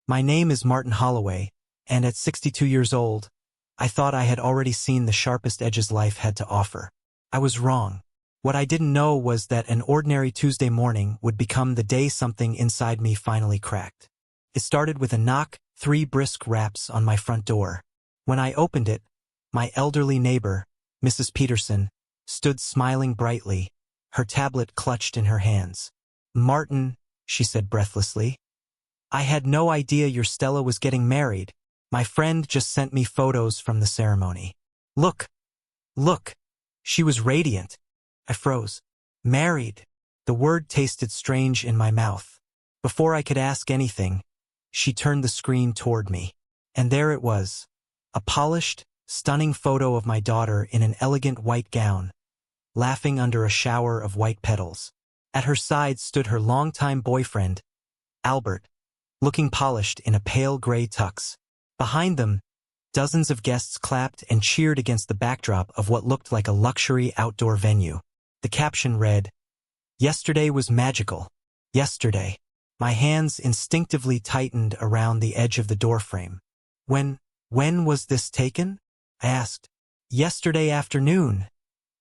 My name is Martin Holloway, and at 62 years old, I thought I had already seen the sharpest edges life had to offer. I was wrong. What I didn't know was that an ordinary Tuesday morning would become the day something inside me finally cracked. It started with a knock, 3 brisk raps on my front door. When I opened it, my elderly neighbor, Mrs. Peterson, stood smiling brightly, her tablet clutched in her hands. "Martin," she said breathlessly, "I had no idea your Stella was getting married. My friend just sent me photos from the ceremony. Look, look." She was radiant. I froze. Married. The word tasted strange in my mouth. Before I could ask anything, she turned the screen toward me. And there it was. A polished, stunning photo of my daughter in an elegant white gown, laughing under a shower of white petals. At her side stood her longtime boyfriend, Albert, looking polished in a pale gray tux. Behind them, dozens of guests clapped and cheered against the backdrop of what looked like a luxury outdoor venue. The caption read, "Yesterday was magical. Yesterday." My hands instinctively tightened around the edge of the doorframe. When was this taken?" I asked. "Yesterday afternoon,"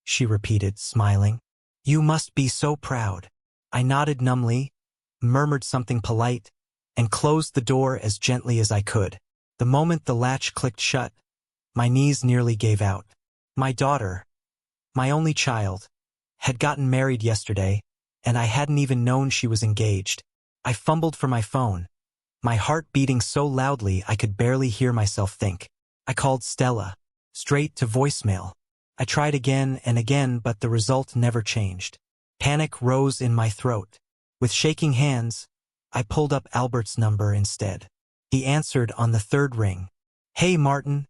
she repeated, smiling. "You must be so proud." I nodded numbly, murmured something polite, and closed the door as gently as I could. The moment the latch clicked shut, my knees nearly gave out. My daughter, my only child, had gotten married yesterday, and I hadn't even known she was engaged. I fumbled for my phone, my heart beating so loudly I could barely hear myself think. I called Stella, straight to voicemail. I tried again and again, but the result never changed. Panic rose in my throat. With shaking hands, I pulled up Albert's number instead. He answered on the 3rd ring. "Hey, Martin,"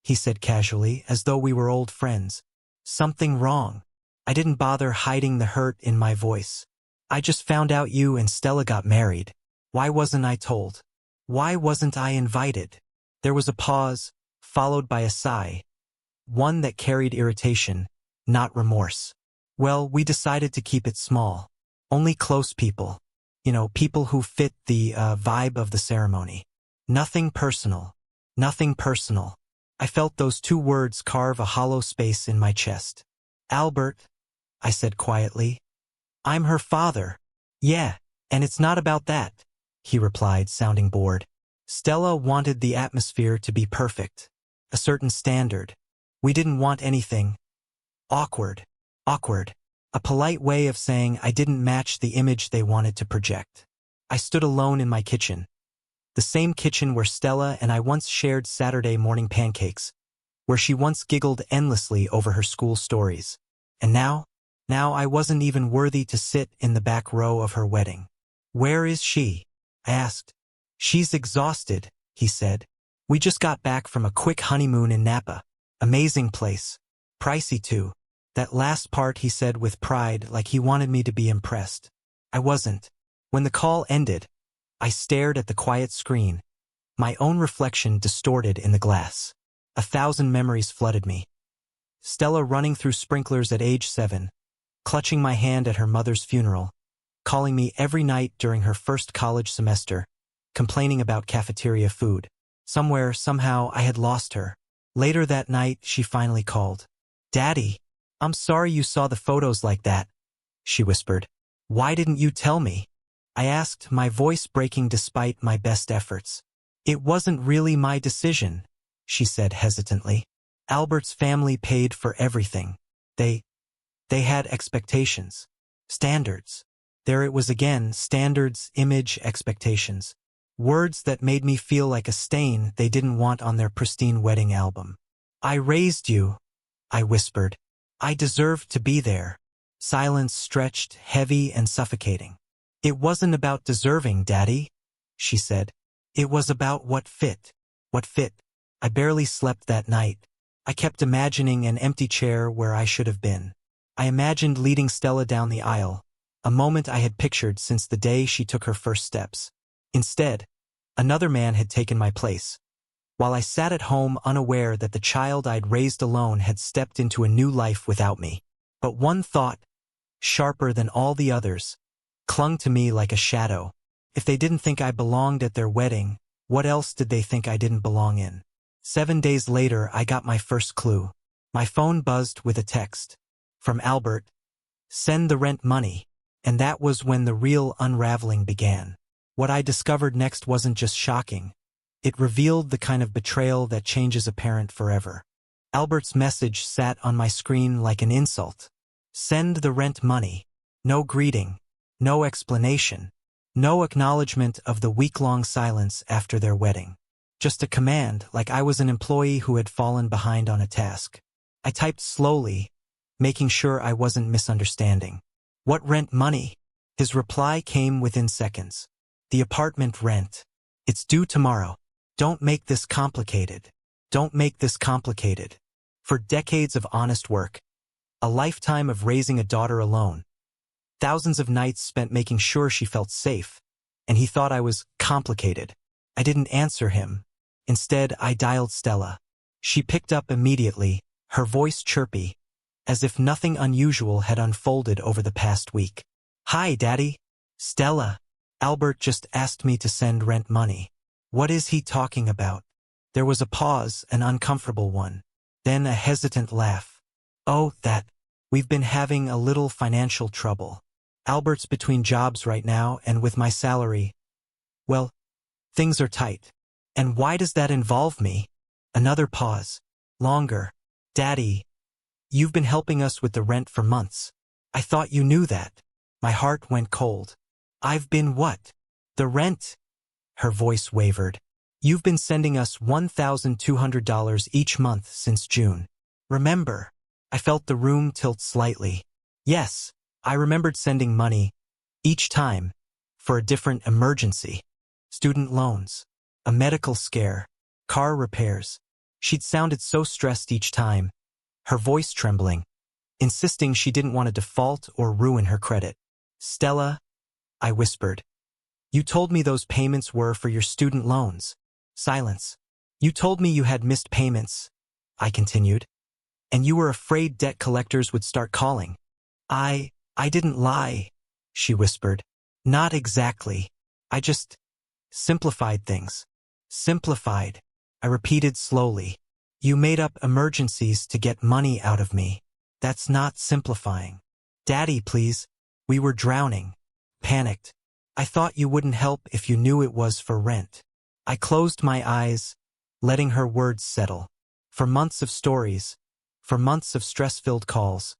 he said casually, as though we were old friends. "Something wrong?" I didn't bother hiding the hurt in my voice. "I just found out you and Stella got married. Why wasn't I told? Why wasn't I invited?" There was a pause, followed by a sigh, one that carried irritation, not remorse. "Well, we decided to keep it small. Only close people. People who fit the vibe of the ceremony. Nothing personal. Nothing personal." I felt those 2 words carve a hollow space in my chest. "Albert," I said quietly. "I'm her father." "Yeah, and it's not about that," he replied, sounding bored. "Stella wanted the atmosphere to be perfect. A certain standard. We didn't want anything awkward. Awkward. A polite way of saying I didn't match the image they wanted to project." I stood alone in my kitchen. The same kitchen where Stella and I once shared Saturday morning pancakes, where she once giggled endlessly over her school stories. And now I wasn't even worthy to sit in the back row of her wedding. "Where is she?" I asked. "She's exhausted," he said. "We just got back from a quick honeymoon in Napa. Amazing place. Pricey too." That last part he said with pride, like he wanted me to be impressed. I wasn't. When the call ended, I stared at the quiet screen, my own reflection distorted in the glass. 1,000 memories flooded me. Stella running through sprinklers at age 7, clutching my hand at her mother's funeral, calling me every night during her first college semester, complaining about cafeteria food. Somewhere, somehow, I had lost her. Later that night, she finally called. "Daddy, I'm sorry you saw the photos like that," she whispered. "Why didn't you tell me?" I asked, my voice breaking despite my best efforts. "It wasn't really my decision," she said hesitantly. "Albert's family paid for everything. They had expectations. Standards." There it was again, standards, image, expectations. Words that made me feel like a stain they didn't want on their pristine wedding album. "I raised you," I whispered. "I deserved to be there." Silence stretched, heavy and suffocating. "It wasn't about deserving, Daddy," she said. "It was about what fit." What fit? I barely slept that night. I kept imagining an empty chair where I should have been. I imagined leading Stella down the aisle, a moment I had pictured since the day she took her first steps. Instead, another man had taken my place, while I sat at home unaware that the child I'd raised alone had stepped into a new life without me. But one thought, sharper than all the others, clung to me like a shadow. If they didn't think I belonged at their wedding, What else did they think I didn't belong in? 7 days later, I got my first clue. My phone buzzed with a text. From Albert. Send the rent money. And that was when the real unraveling began. What I discovered next wasn't just shocking. It revealed the kind of betrayal that changes a parent forever. Albert's message sat on my screen like an insult. Send the rent money. No greeting. No explanation. No acknowledgement of the week-long silence after their wedding. Just a command, like I was an employee who had fallen behind on a task. I typed slowly, making sure I wasn't misunderstanding. What rent money? His reply came within seconds. The apartment rent. It's due tomorrow. Don't make this complicated. Don't make this complicated. For decades of honest work, a lifetime of raising a daughter alone, thousands of nights spent making sure she felt safe, and he thought I was complicated. I didn't answer him. Instead, I dialed Stella. She picked up immediately, her voice chirpy, as if nothing unusual had unfolded over the past week. Hi, Daddy. Stella. Albert just asked me to send rent money. What is he talking about? There was a pause, an uncomfortable one. Then a hesitant laugh. Oh, that. We've been having a little financial trouble. Albert's between jobs right now, and with my salary, well, things are tight. And why does that involve me? Another pause. Longer. Daddy, you've been helping us with the rent for months. I thought you knew that. My heart went cold. I've been what? The rent? Her voice wavered. You've been sending us $1,200 each month since June. Remember? I felt the room tilt slightly. Yes, I remembered sending money, each time, for a different emergency. Student loans, a medical scare, car repairs. She'd sounded so stressed each time, her voice trembling, insisting she didn't want to default or ruin her credit. Stella, I whispered. You told me those payments were for your student loans. Silence. You told me you had missed payments, I continued. And you were afraid debt collectors would start calling. I didn't lie, she whispered. Not exactly. I just simplified things. Simplified, I repeated slowly. You made up emergencies to get money out of me. That's not simplifying. Daddy, please. We were drowning. Panicked. I thought you wouldn't help if you knew it was for rent. I closed my eyes, letting her words settle. For months of stories, for months of stress-filled calls,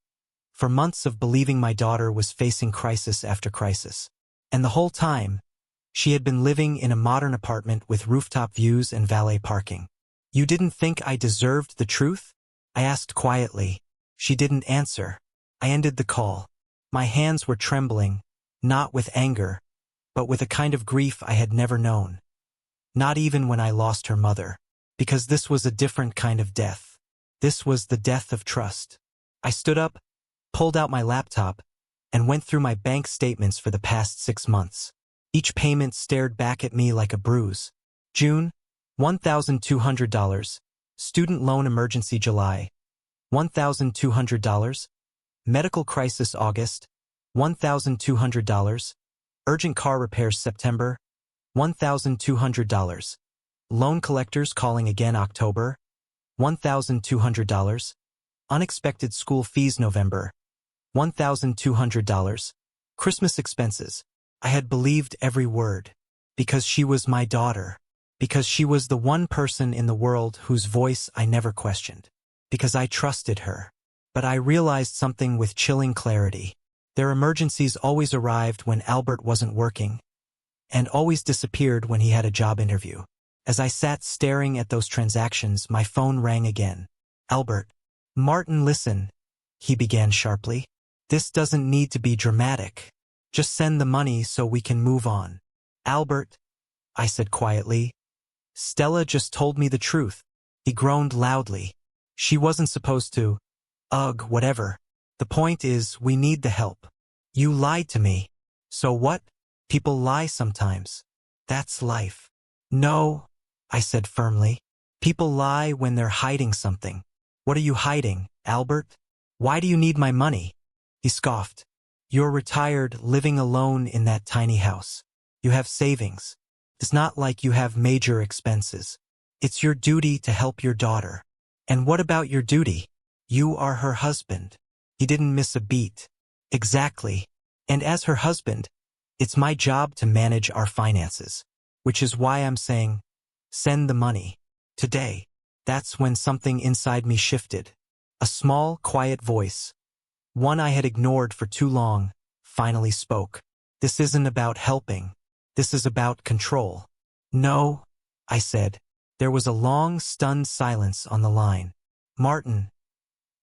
for months of believing my daughter was facing crisis after crisis. And the whole time, she had been living in a modern apartment with rooftop views and valet parking. You didn't think I deserved the truth? I asked quietly. She didn't answer. I ended the call. My hands were trembling, not with anger, but with a kind of grief I had never known. Not even when I lost her mother, because this was a different kind of death. This was the death of trust. I stood up, pulled out my laptop, and went through my bank statements for the past 6 months. Each payment stared back at me like a bruise. June, $1,200. Student loan emergency July, $1,200. Medical crisis August, $1,200. Urgent car repairs September, $1,200. Loan collectors calling again October, $1,200. Unexpected school fees November, $1,200. Christmas expenses. I had believed every word. Because she was my daughter. Because she was the one person in the world whose voice I never questioned. Because I trusted her. But I realized something with chilling clarity. Their emergencies always arrived when Albert wasn't working, and always disappeared when he had a job interview. As I sat staring at those transactions, my phone rang again. Albert. Martin, listen, he began sharply. This doesn't need to be dramatic. Just send the money so we can move on. Albert, I said quietly. Stella just told me the truth. He groaned loudly. She wasn't supposed to. Ugh, whatever. The point is, we need the help. You lied to me. So what? People lie sometimes. That's life. No, I said firmly. People lie when they're hiding something. What are you hiding, Albert? Why do you need my money? He scoffed. You're retired, living alone in that tiny house. You have savings. It's not like you have major expenses. It's your duty to help your daughter. And what about your duty? You are her husband. He didn't miss a beat. Exactly. And as her husband, it's my job to manage our finances. Which is why I'm saying, send the money. Today. That's when something inside me shifted. A small, quiet voice, one I had ignored for too long, finally spoke. This isn't about helping. This is about control. No, I said. There was a long, stunned silence on the line. Martin,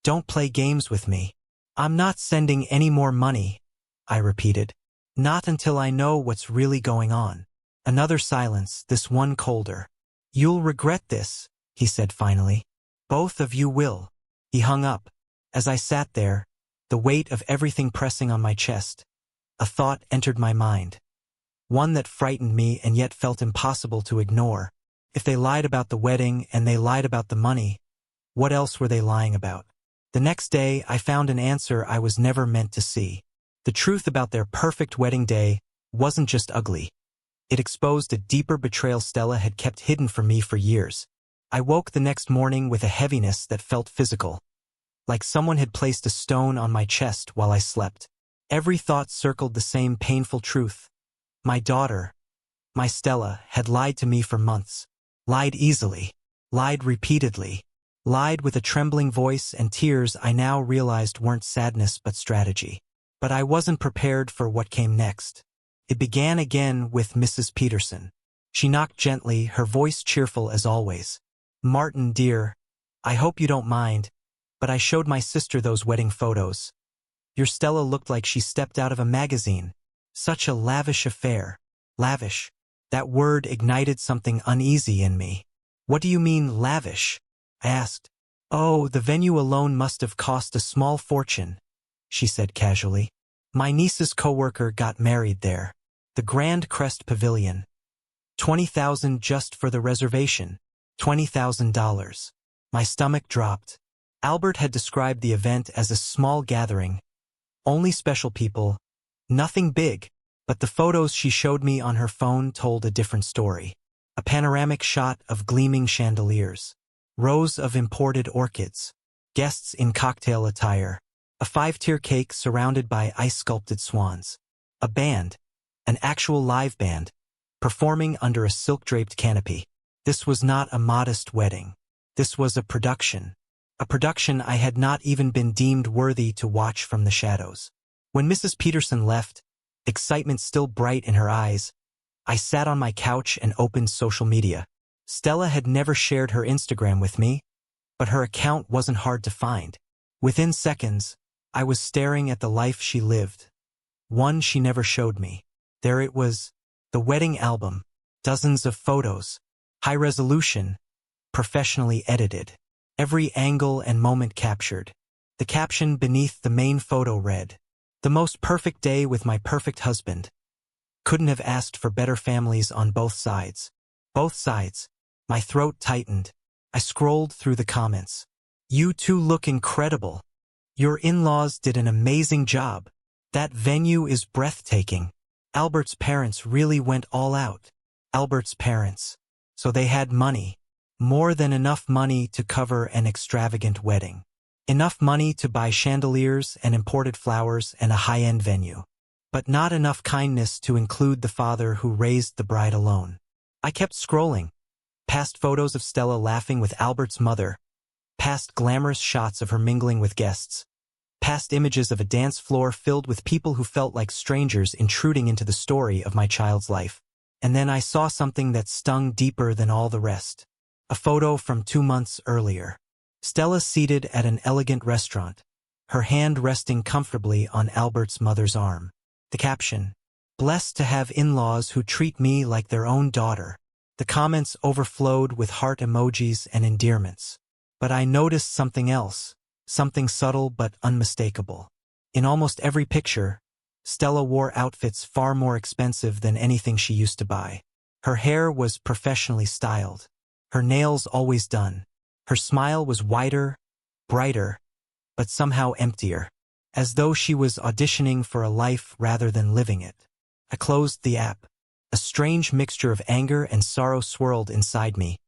don't play games with me. I'm not sending any more money, I repeated. Not until I know what's really going on. Another silence, this one colder. You'll regret this, he said finally. Both of you will. He hung up. As I sat there, the weight of everything pressing on my chest, a thought entered my mind. One that frightened me and yet felt impossible to ignore. If they lied about the wedding and they lied about the money, what else were they lying about? The next day, I found an answer I was never meant to see. The truth about their perfect wedding day wasn't just ugly. It exposed a deeper betrayal Stella had kept hidden from me for years. I woke the next morning with a heaviness that felt physical, like someone had placed a stone on my chest while I slept. Every thought circled the same painful truth. My daughter, my Stella, had lied to me for months. Lied easily. Lied repeatedly. Lied with a trembling voice and tears I now realized weren't sadness but strategy. But I wasn't prepared for what came next. It began again with Mrs. Peterson. She knocked gently, her voice cheerful as always. Martin, dear, I hope you don't mind, but I showed my sister those wedding photos. Your Stella looked like she stepped out of a magazine. Such a lavish affair. Lavish. That word ignited something uneasy in me. What do you mean, lavish? I asked. Oh, the venue alone must have cost a small fortune, she said casually. My niece's coworker got married there. The Grand Crest Pavilion. $20,000 just for the reservation. $20,000. My stomach dropped. Albert had described the event as a small gathering. Only special people. Nothing big. But the photos she showed me on her phone told a different story. A panoramic shot of gleaming chandeliers. Rows of imported orchids. Guests in cocktail attire. A 5-tier cake surrounded by ice-sculpted swans. A band. An actual live band. Performing under a silk-draped canopy. This was not a modest wedding. This was a production. A production I had not even been deemed worthy to watch from the shadows. When Mrs. Peterson left, excitement still bright in her eyes, I sat on my couch and opened social media. Stella had never shared her Instagram with me, but her account wasn't hard to find. Within seconds, I was staring at the life she lived. One she never showed me. There it was, the wedding album, dozens of photos, high resolution, professionally edited. Every angle and moment captured. The caption beneath the main photo read, "The most perfect day with my perfect husband." Couldn't have asked for better families on both sides. Both sides. My throat tightened. I scrolled through the comments. You two look incredible. Your in-laws did an amazing job. That venue is breathtaking. Albert's parents really went all out. Albert's parents. So they had money. More than enough money to cover an extravagant wedding. Enough money to buy chandeliers and imported flowers and a high-end venue. But not enough kindness to include the father who raised the bride alone. I kept scrolling. Past photos of Stella laughing with Albert's mother. Past glamorous shots of her mingling with guests. Past images of a dance floor filled with people who felt like strangers intruding into the story of my child's life. And then I saw something that stung deeper than all the rest. A photo from 2 months earlier. Stella seated at an elegant restaurant, her hand resting comfortably on Albert's mother's arm. The caption, "Blessed to have in-laws who treat me like their own daughter." The comments overflowed with heart emojis and endearments. But I noticed something else, something subtle but unmistakable. In almost every picture, Stella wore outfits far more expensive than anything she used to buy. Her hair was professionally styled. Her nails always done. Her smile was wider, brighter, but somehow emptier, as though she was auditioning for a life rather than living it. I closed the app. A strange mixture of anger and sorrow swirled inside me,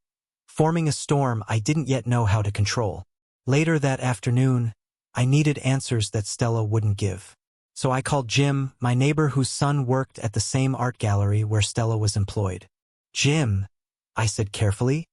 forming a storm I didn't yet know how to control. Later that afternoon, I needed answers that Stella wouldn't give. So I called Jim, my neighbor whose son worked at the same art gallery where Stella was employed. "Jim," I said carefully,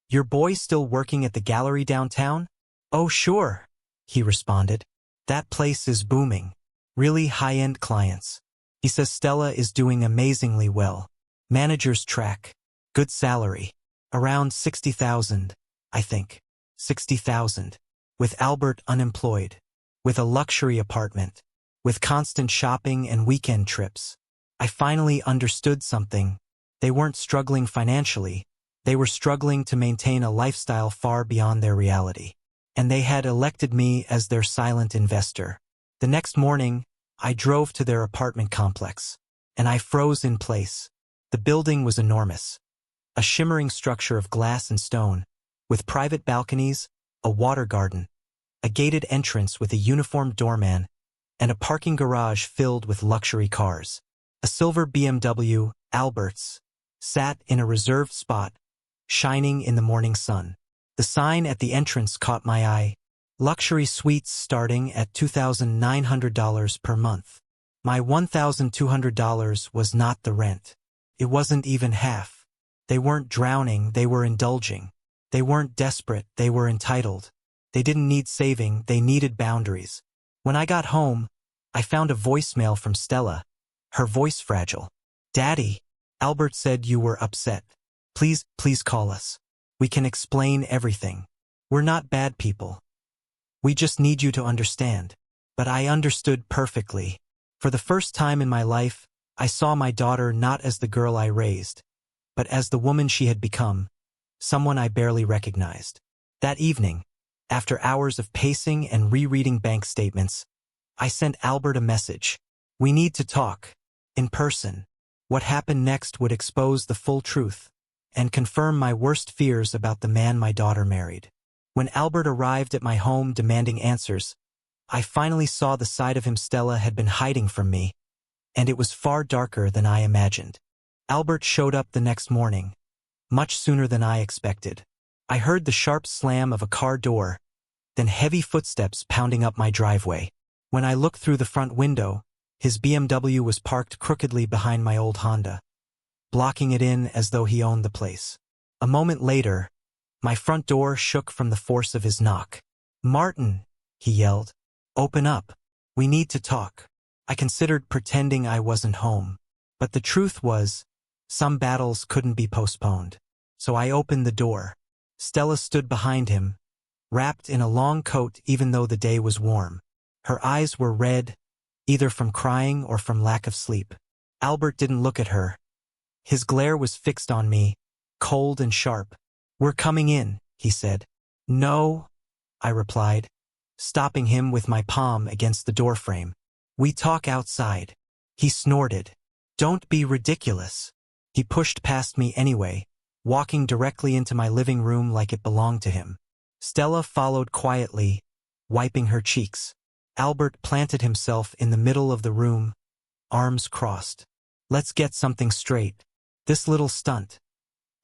"your boy still working at the gallery downtown?" "Oh, sure," he responded. "That place is booming. Really high-end clients. He says Stella is doing amazingly well. Manager's track. Good salary. Around 60,000, I think. 60,000. With Albert unemployed. With a luxury apartment. With constant shopping and weekend trips." I finally understood something. They weren't struggling financially. They were struggling to maintain a lifestyle far beyond their reality. And they had elected me as their silent investor. The next morning, I drove to their apartment complex, and I froze in place. The building was enormous. A shimmering structure of glass and stone, with private balconies, a water garden, a gated entrance with a uniformed doorman, and a parking garage filled with luxury cars. A silver BMW, Albert's, sat in a reserved spot, shining in the morning sun. The sign at the entrance caught my eye. Luxury suites starting at $2,900 per month. My $1,200 was not the rent. It wasn't even half. They weren't drowning, they were indulging. They weren't desperate, they were entitled. They didn't need saving, they needed boundaries. When I got home, I found a voicemail from Stella, her voice fragile. "Daddy, Albert said you were upset. Please call us. We can explain everything. We're not bad people. We just need you to understand." But I understood perfectly. For the first time in my life, I saw my daughter not as the girl I raised, but as the woman she had become, someone I barely recognized. That evening, after hours of pacing and rereading bank statements, I sent Albert a message. "We need to talk. In person." What happened next would expose the full truth and confirm my worst fears about the man my daughter married. When Albert arrived at my home demanding answers, I finally saw the side of him Stella had been hiding from me, and it was far darker than I imagined. Albert showed up the next morning, much sooner than I expected. I heard the sharp slam of a car door, then heavy footsteps pounding up my driveway. When I looked through the front window, his BMW was parked crookedly behind my old Honda, blocking it in as though he owned the place. A moment later, my front door shook from the force of his knock. "Martin," he yelled, "open up. We need to talk." I considered pretending I wasn't home, but the truth was, some battles couldn't be postponed. So I opened the door. Stella stood behind him, wrapped in a long coat even though the day was warm. Her eyes were red, either from crying or from lack of sleep. Albert didn't look at her. His glare was fixed on me, cold and sharp. "We're coming in," he said. "No," I replied, stopping him with my palm against the doorframe. "We talk outside." He snorted. "Don't be ridiculous." He pushed past me anyway, walking directly into my living room like it belonged to him. Stella followed quietly, wiping her cheeks. Albert planted himself in the middle of the room, arms crossed. "Let's get something straight. This little stunt,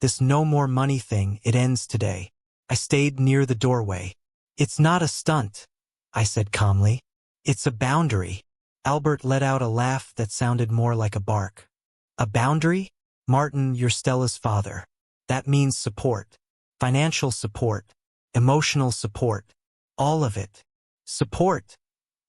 this no more money thing, it ends today." I stayed near the doorway. "It's not a stunt," I said calmly. "It's a boundary." Albert let out a laugh that sounded more like a bark. "A boundary? Martin, you're Stella's father. That means support. Financial support. Emotional support. All of it. Support,"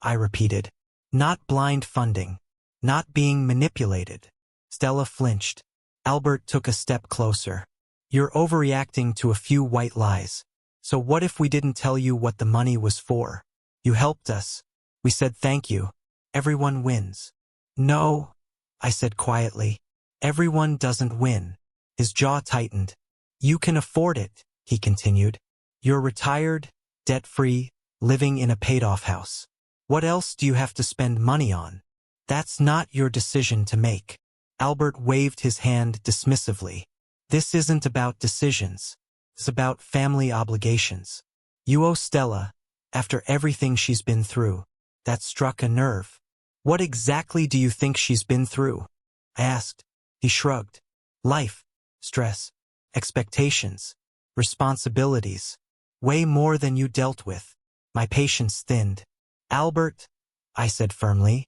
I repeated. "Not blind funding. Not being manipulated." Stella flinched. Albert took a step closer. "You're overreacting to a few white lies. So what if we didn't tell you what the money was for? You helped us. We said thank you. Everyone wins." "No," I said quietly. "Everyone doesn't win." His jaw tightened. "You can afford it," he continued. "You're retired, debt-free, living in a paid-off house. What else do you have to spend money on? That's not your decision to make." Albert waved his hand dismissively. "This isn't about decisions. It's about family obligations. You owe Stella, after everything she's been through." That struck a nerve. "What exactly do you think she's been through?" I asked. He shrugged. Life, stress, expectations, responsibilities. Way more than you dealt with. My patience thinned. Albert, I said firmly,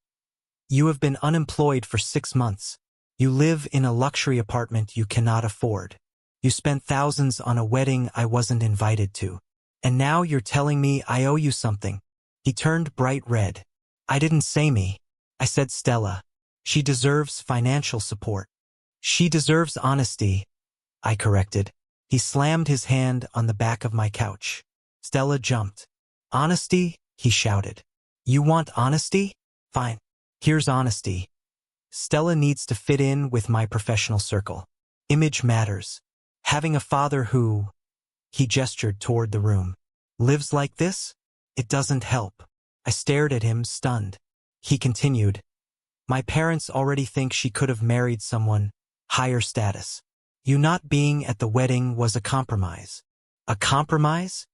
you have been unemployed for 6 months. You live in a luxury apartment you cannot afford. You spent thousands on a wedding I wasn't invited to. And now you're telling me I owe you something. He turned bright red. I didn't say me. I said Stella. She deserves financial support. She deserves honesty, I corrected. He slammed his hand on the back of my couch. Stella jumped. Honesty? He shouted. You want honesty? Fine. Here's honesty. Stella needs to fit in with my professional circle. Image matters. Having a father who, he gestured toward the room, lives like this? It doesn't help. I stared at him, stunned. He continued. My parents already think she could have married someone higher status. You not being at the wedding was a compromise. A compromise?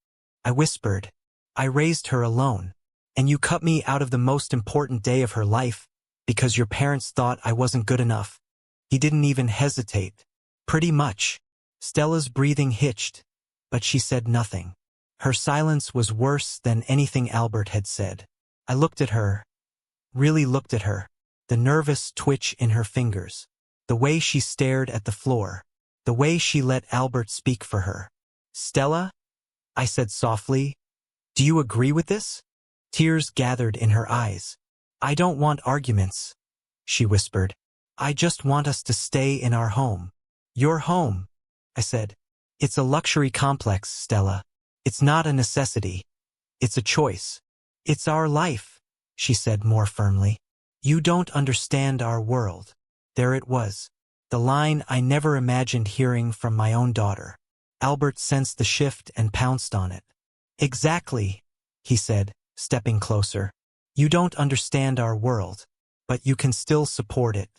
I whispered. I raised her alone. And you cut me out of the most important day of her life because your parents thought I wasn't good enough. He didn't even hesitate. Pretty much. Stella's breathing hitched, but she said nothing. Her silence was worse than anything Albert had said. I looked at her, really looked at her, the nervous twitch in her fingers, the way she stared at the floor, the way she let Albert speak for her. Stella? I said softly, do you agree with this? Tears gathered in her eyes. I don't want arguments, she whispered. I just want us to stay in our home. Your home, I said. It's a luxury complex, Stella. It's not a necessity. It's a choice. It's our life, she said more firmly. You don't understand our world. There it was. The line I never imagined hearing from my own daughter. Albert sensed the shift and pounced on it. Exactly, he said, stepping closer. You don't understand our world, but you can still support it.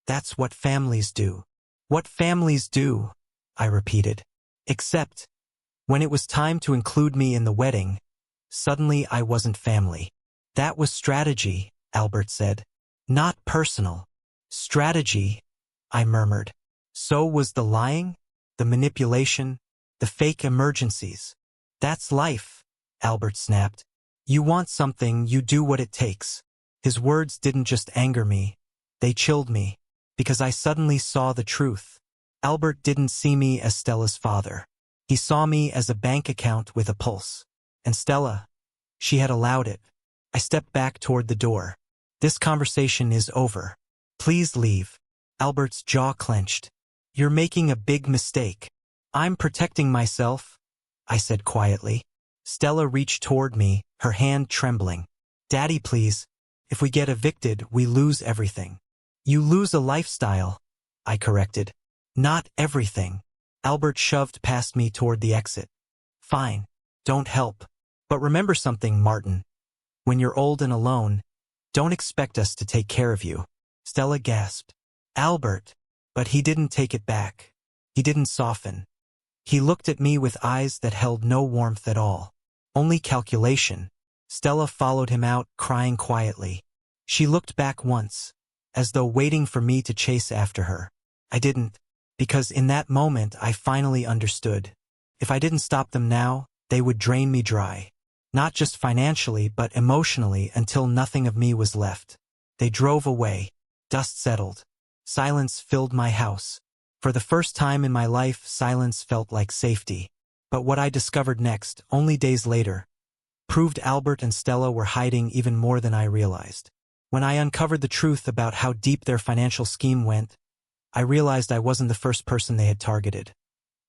That's what families do. What families do, I repeated. Except, when it was time to include me in the wedding, suddenly I wasn't family. That was strategy, Albert said. Not personal. Strategy, I murmured. So was the lying, the manipulation, the fake emergencies. That's life, Albert snapped. You want something, you do what it takes. His words didn't just anger me. They chilled me, because I suddenly saw the truth. Albert didn't see me as Stella's father. He saw me as a bank account with a pulse. And Stella, she had allowed it. I stepped back toward the door. This conversation is over. Please leave. Albert's jaw clenched. You're making a big mistake. I'm protecting myself, I said quietly. Stella reached toward me, her hand trembling. Daddy, please. If we get evicted, we lose everything. You lose a lifestyle, I corrected. Not everything. Albert shoved past me toward the exit. Fine. Don't help. But remember something, Martin. When you're old and alone, don't expect us to take care of you. Stella gasped. Albert. But he didn't take it back. He didn't soften. He looked at me with eyes that held no warmth at all. Only calculation. Stella followed him out, crying quietly. She looked back once, as though waiting for me to chase after her. I didn't, because in that moment I finally understood. If I didn't stop them now, they would drain me dry. Not just financially, but emotionally, until nothing of me was left. They drove away. Dust settled. Silence filled my house. For the first time in my life, silence felt like safety. But what I discovered next, only days later, proved Albert and Stella were hiding even more than I realized. When I uncovered the truth about how deep their financial scheme went, I realized I wasn't the first person they had targeted.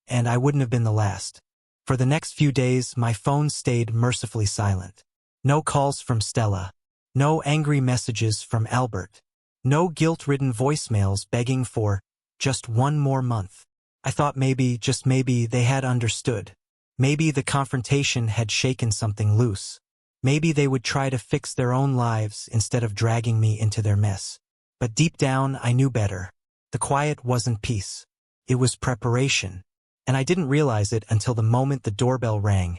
And I wouldn't have been the last. For the next few days, my phone stayed mercifully silent. No calls from Stella. No angry messages from Albert. No guilt-ridden voicemails begging for just one more month. I thought maybe, just maybe, they had understood. Maybe the confrontation had shaken something loose. Maybe they would try to fix their own lives instead of dragging me into their mess. But deep down, I knew better. The quiet wasn't peace. It was preparation. And I didn't realize it until the moment the doorbell rang.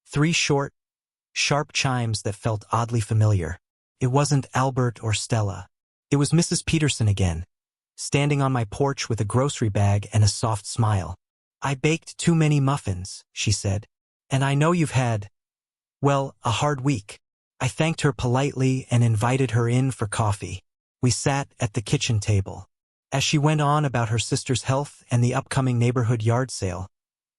3 short, sharp chimes that felt oddly familiar. It wasn't Albert or Stella. It was Mrs. Peterson again. standing on my porch with a grocery bag and a soft smile. "I baked too many muffins," she said. "And I know you've had, well, a hard week." I thanked her politely and invited her in for coffee. We sat at the kitchen table. As she went on about her sister's health and the upcoming neighborhood yard sale,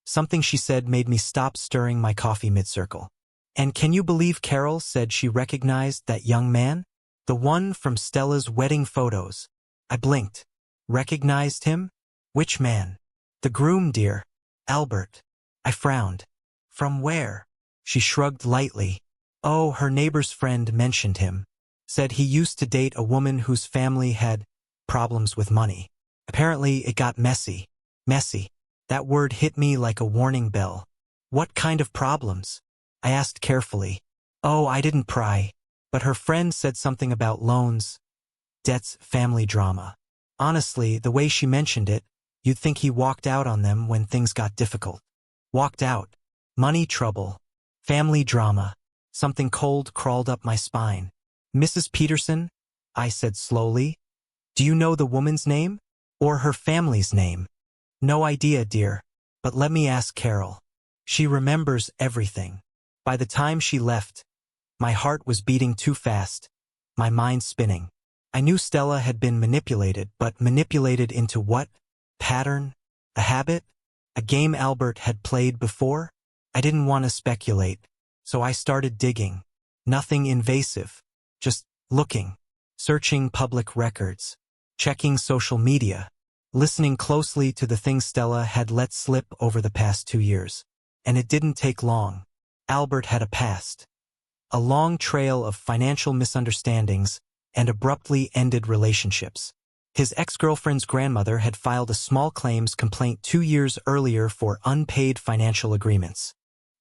something she said made me stop stirring my coffee mid-circle. "And can you believe Carol said she recognized that young man? The one from Stella's wedding photos." I blinked. "Recognized him? Which man?" "The groom, dear. Albert." I frowned. "From where?" She shrugged lightly. "Oh, her neighbor's friend mentioned him. Said he used to date a woman whose family had problems with money. Apparently it got messy." Messy. That word hit me like a warning bell. "What kind of problems?" I asked carefully. "Oh, I didn't pry. But her friend said something about loans, debts, family drama. Honestly, the way she mentioned it, you'd think he walked out on them when things got difficult." Walked out. Money trouble. Family drama. Something cold crawled up my spine. "Mrs. Peterson," I said slowly, "do you know the woman's name? Or her family's name?" "No idea, dear. But let me ask Carol. She remembers everything." By the time she left, my heart was beating too fast, my mind spinning. I knew Stella had been manipulated, but manipulated into what? Pattern? A habit? A game Albert had played before? I didn't want to speculate, so I started digging. Nothing invasive. Just looking. Searching public records. Checking social media. Listening closely to the things Stella had let slip over the past 2 years. And it didn't take long. Albert had a past. A long trail of financial misunderstandings and abruptly ended relationships. His ex-girlfriend's grandmother had filed a small claims complaint 2 years earlier for unpaid financial agreements.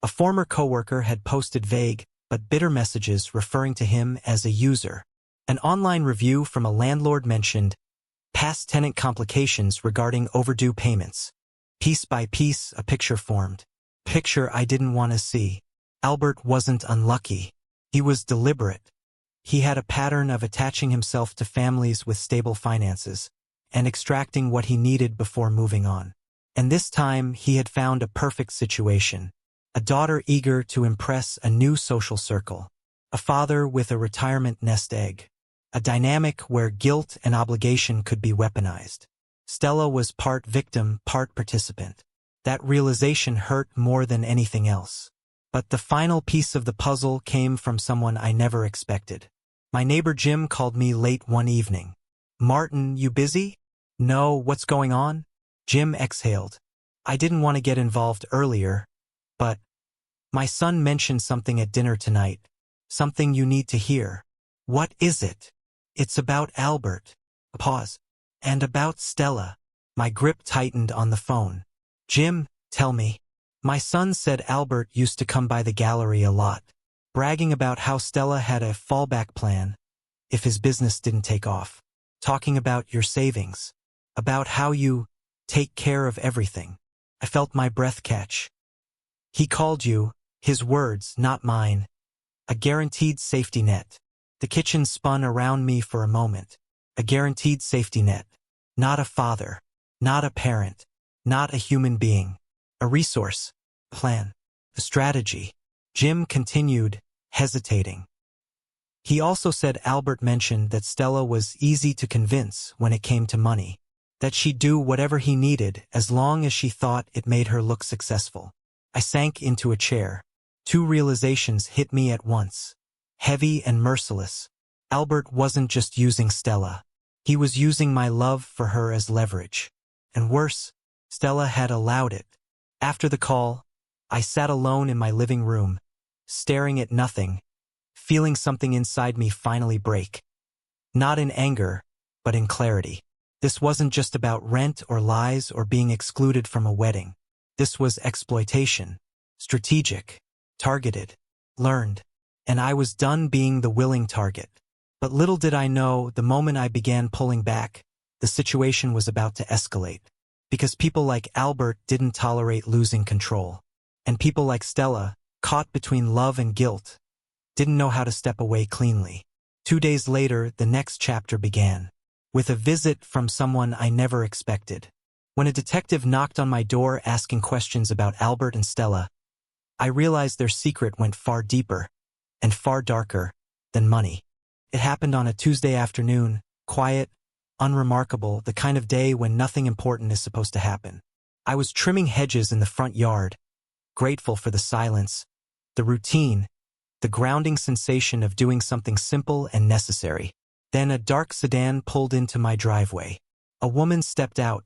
A former coworker had posted vague but bitter messages referring to him as a user. An online review from a landlord mentioned past tenant complications regarding overdue payments. Piece by piece, a picture formed. Picture I didn't want to see. Albert wasn't unlucky. He was deliberate. He had a pattern of attaching himself to families with stable finances and extracting what he needed before moving on. And this time he had found a perfect situation. A daughter eager to impress a new social circle. A father with a retirement nest egg. A dynamic where guilt and obligation could be weaponized. Stella was part victim, part participant. That realization hurt more than anything else. But the final piece of the puzzle came from someone I never expected. My neighbor Jim called me late one evening. "Martin, you busy?" "No, what's going on?" Jim exhaled. "I didn't want to get involved earlier, but my son mentioned something at dinner tonight. Something you need to hear." "What is it?" "It's about Albert." A pause. "And about Stella." My grip tightened on the phone. "Jim, tell me." My son said Albert used to come by the gallery a lot, bragging about how Stella had a fallback plan if his business didn't take off. Talking about your savings. About how you take care of everything. I felt my breath catch. "He called you," his words, not mine, "a guaranteed safety net." The kitchen spun around me for a moment. A guaranteed safety net. Not a father. Not a parent. Not a human being. A resource. Plan. A strategy. Jim continued, hesitating. He also said Albert mentioned that Stella was easy to convince when it came to money. That she'd do whatever he needed as long as she thought it made her look successful. I sank into a chair. 2 realizations hit me at once. Heavy and merciless. Albert wasn't just using Stella. He was using my love for her as leverage. And worse, Stella had allowed it. After the call, I sat alone in my living room, staring at nothing, feeling something inside me finally break. Not in anger, but in clarity. This wasn't just about rent or lies or being excluded from a wedding. This was exploitation. Strategic. Targeted. Learned. And I was done being the willing target. But little did I know, the moment I began pulling back, the situation was about to escalate. Because people like Albert didn't tolerate losing control. And people like Stella, caught between love and guilt, didn't know how to step away cleanly. 2 days later, the next chapter began. with a visit from someone I never expected. When a detective knocked on my door asking questions about Albert and Stella, I realized their secret went far deeper and far darker than money. It happened on a Tuesday afternoon, quiet, unremarkable, the kind of day when nothing important is supposed to happen. I was trimming hedges in the front yard, grateful for the silence, the routine, the grounding sensation of doing something simple and necessary. Then a dark sedan pulled into my driveway. A woman stepped out,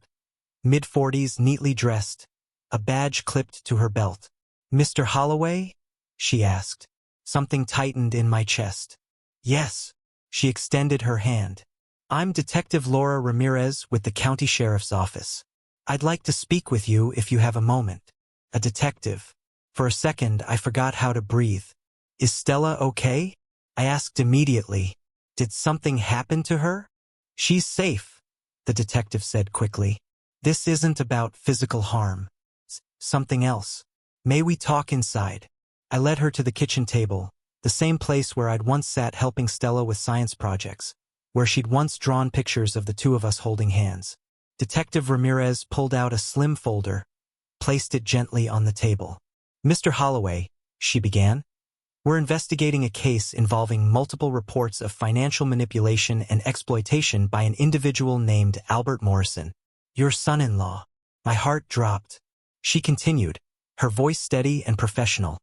mid-40s, neatly dressed, a badge clipped to her belt. "Mr. Holloway?" she asked. Something tightened in my chest. "Yes." She extended her hand. "I'm Detective Laura Ramirez with the County Sheriff's Office. I'd like to speak with you if you have a moment." A detective. For a second, I forgot how to breathe. "Is Stella okay?" I asked immediately. "Did something happen to her?" "She's safe," the detective said quickly. "This isn't about physical harm. It's something else. May we talk inside?" I led her to the kitchen table, the same place where I'd once sat helping Stella with science projects, where she'd once drawn pictures of the two of us holding hands. Detective Ramirez pulled out a slim folder, placed it gently on the table. "Mr. Holloway," she began, "we're investigating a case involving multiple reports of financial manipulation and exploitation by an individual named Albert Morrison, your son-in-law." My heart dropped. She continued, her voice steady and professional.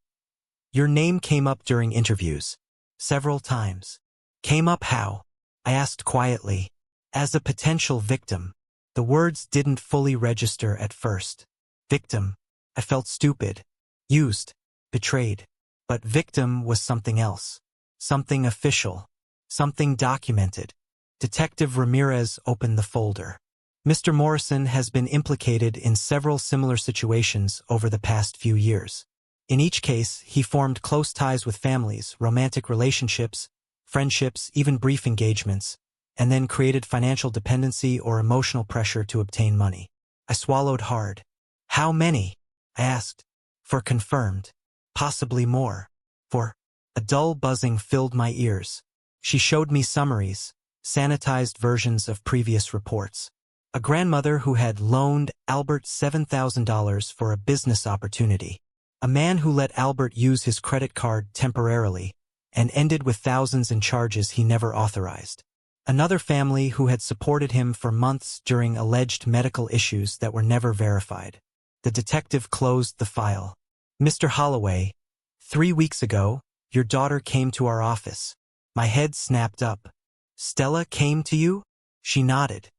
"Your name came up during interviews. Several times." "Came up how?" I asked quietly. "As a potential victim." The words didn't fully register at first. Victim. I felt stupid. Used. Betrayed. But victim was something else. Something official. Something documented. Detective Ramirez opened the folder. "Mr. Morrison has been implicated in several similar situations over the past few years. In each case, he formed close ties with families, romantic relationships, friendships, even brief engagements, and then created financial dependency or emotional pressure to obtain money." I swallowed hard. "How many?" I asked. "For confirmed. Possibly more." "For..." A dull buzzing filled my ears. She showed me summaries, sanitized versions of previous reports. A grandmother who had loaned Albert $7,000 for a business opportunity. A man who let Albert use his credit card temporarily and ended with thousands in charges he never authorized. Another family who had supported him for months during alleged medical issues that were never verified. The detective closed the file. "Mr. Holloway, 3 weeks ago, your daughter came to our office." My head snapped up. "Stella came to you?" She nodded.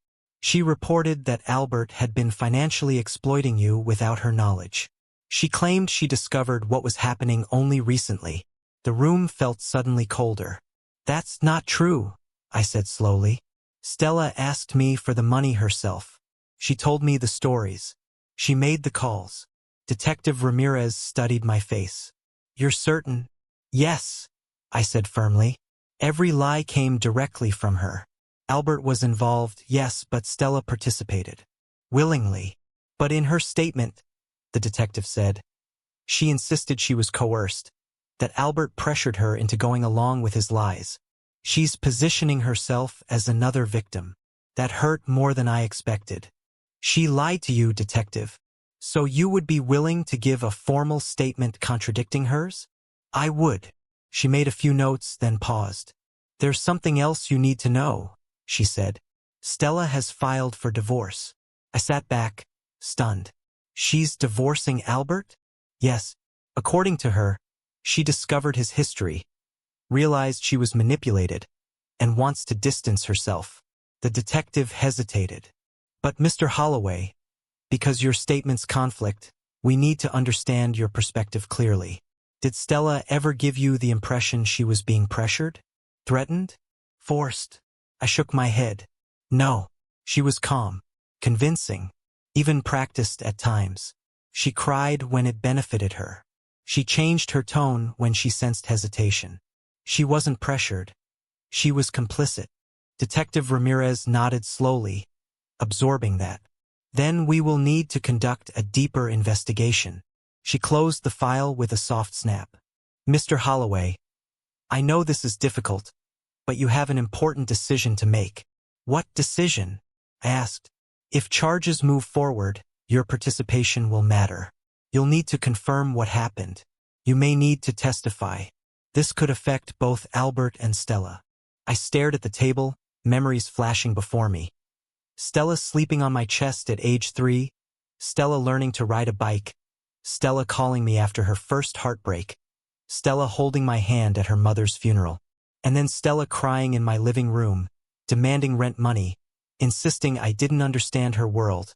"She reported that Albert had been financially exploiting you without her knowledge. She claimed she discovered what was happening only recently." The room felt suddenly colder. "That's not true," I said slowly. "Stella asked me for the money herself. She told me the stories. She made the calls." Detective Ramirez studied my face. "You're certain?" "Yes," I said firmly. "Every lie came directly from her. Albert was involved, yes, but Stella participated. Willingly. But in her statement," the detective said, "she insisted she was coerced, that Albert pressured her into going along with his lies. She's positioning herself as another victim. That hurt more than I expected." "She lied to you, detective. So you would be willing to give a formal statement contradicting hers?" "I would." She made a few notes, then paused. "There's something else you need to know," she said. "Stella has filed for divorce." I sat back, stunned. "She's divorcing Albert?" "Yes." According to her, she discovered his history, realized she was manipulated, and wants to distance herself. The detective hesitated. "But Mr. Holloway, because your statements conflict, we need to understand your perspective clearly. Did Stella ever give you the impression she was being pressured? Threatened? Forced?" I shook my head. "No." She was calm, convincing, even practiced at times. She cried when it benefited her. She changed her tone when she sensed hesitation. She wasn't pressured. She was complicit. Detective Ramirez nodded slowly, absorbing that. "Then we will need to conduct a deeper investigation." She closed the file with a soft snap. "Mr. Holloway, I know this is difficult, but you have an important decision to make." What decision? I asked. If charges move forward, your participation will matter. You'll need to confirm what happened. You may need to testify. This could affect both Albert and Stella. I stared at the table, memories flashing before me. Stella sleeping on my chest at age 3, Stella learning to ride a bike, Stella calling me after her first heartbreak, Stella holding my hand at her mother's funeral, and then Stella crying in my living room, demanding rent money, insisting I didn't understand her world,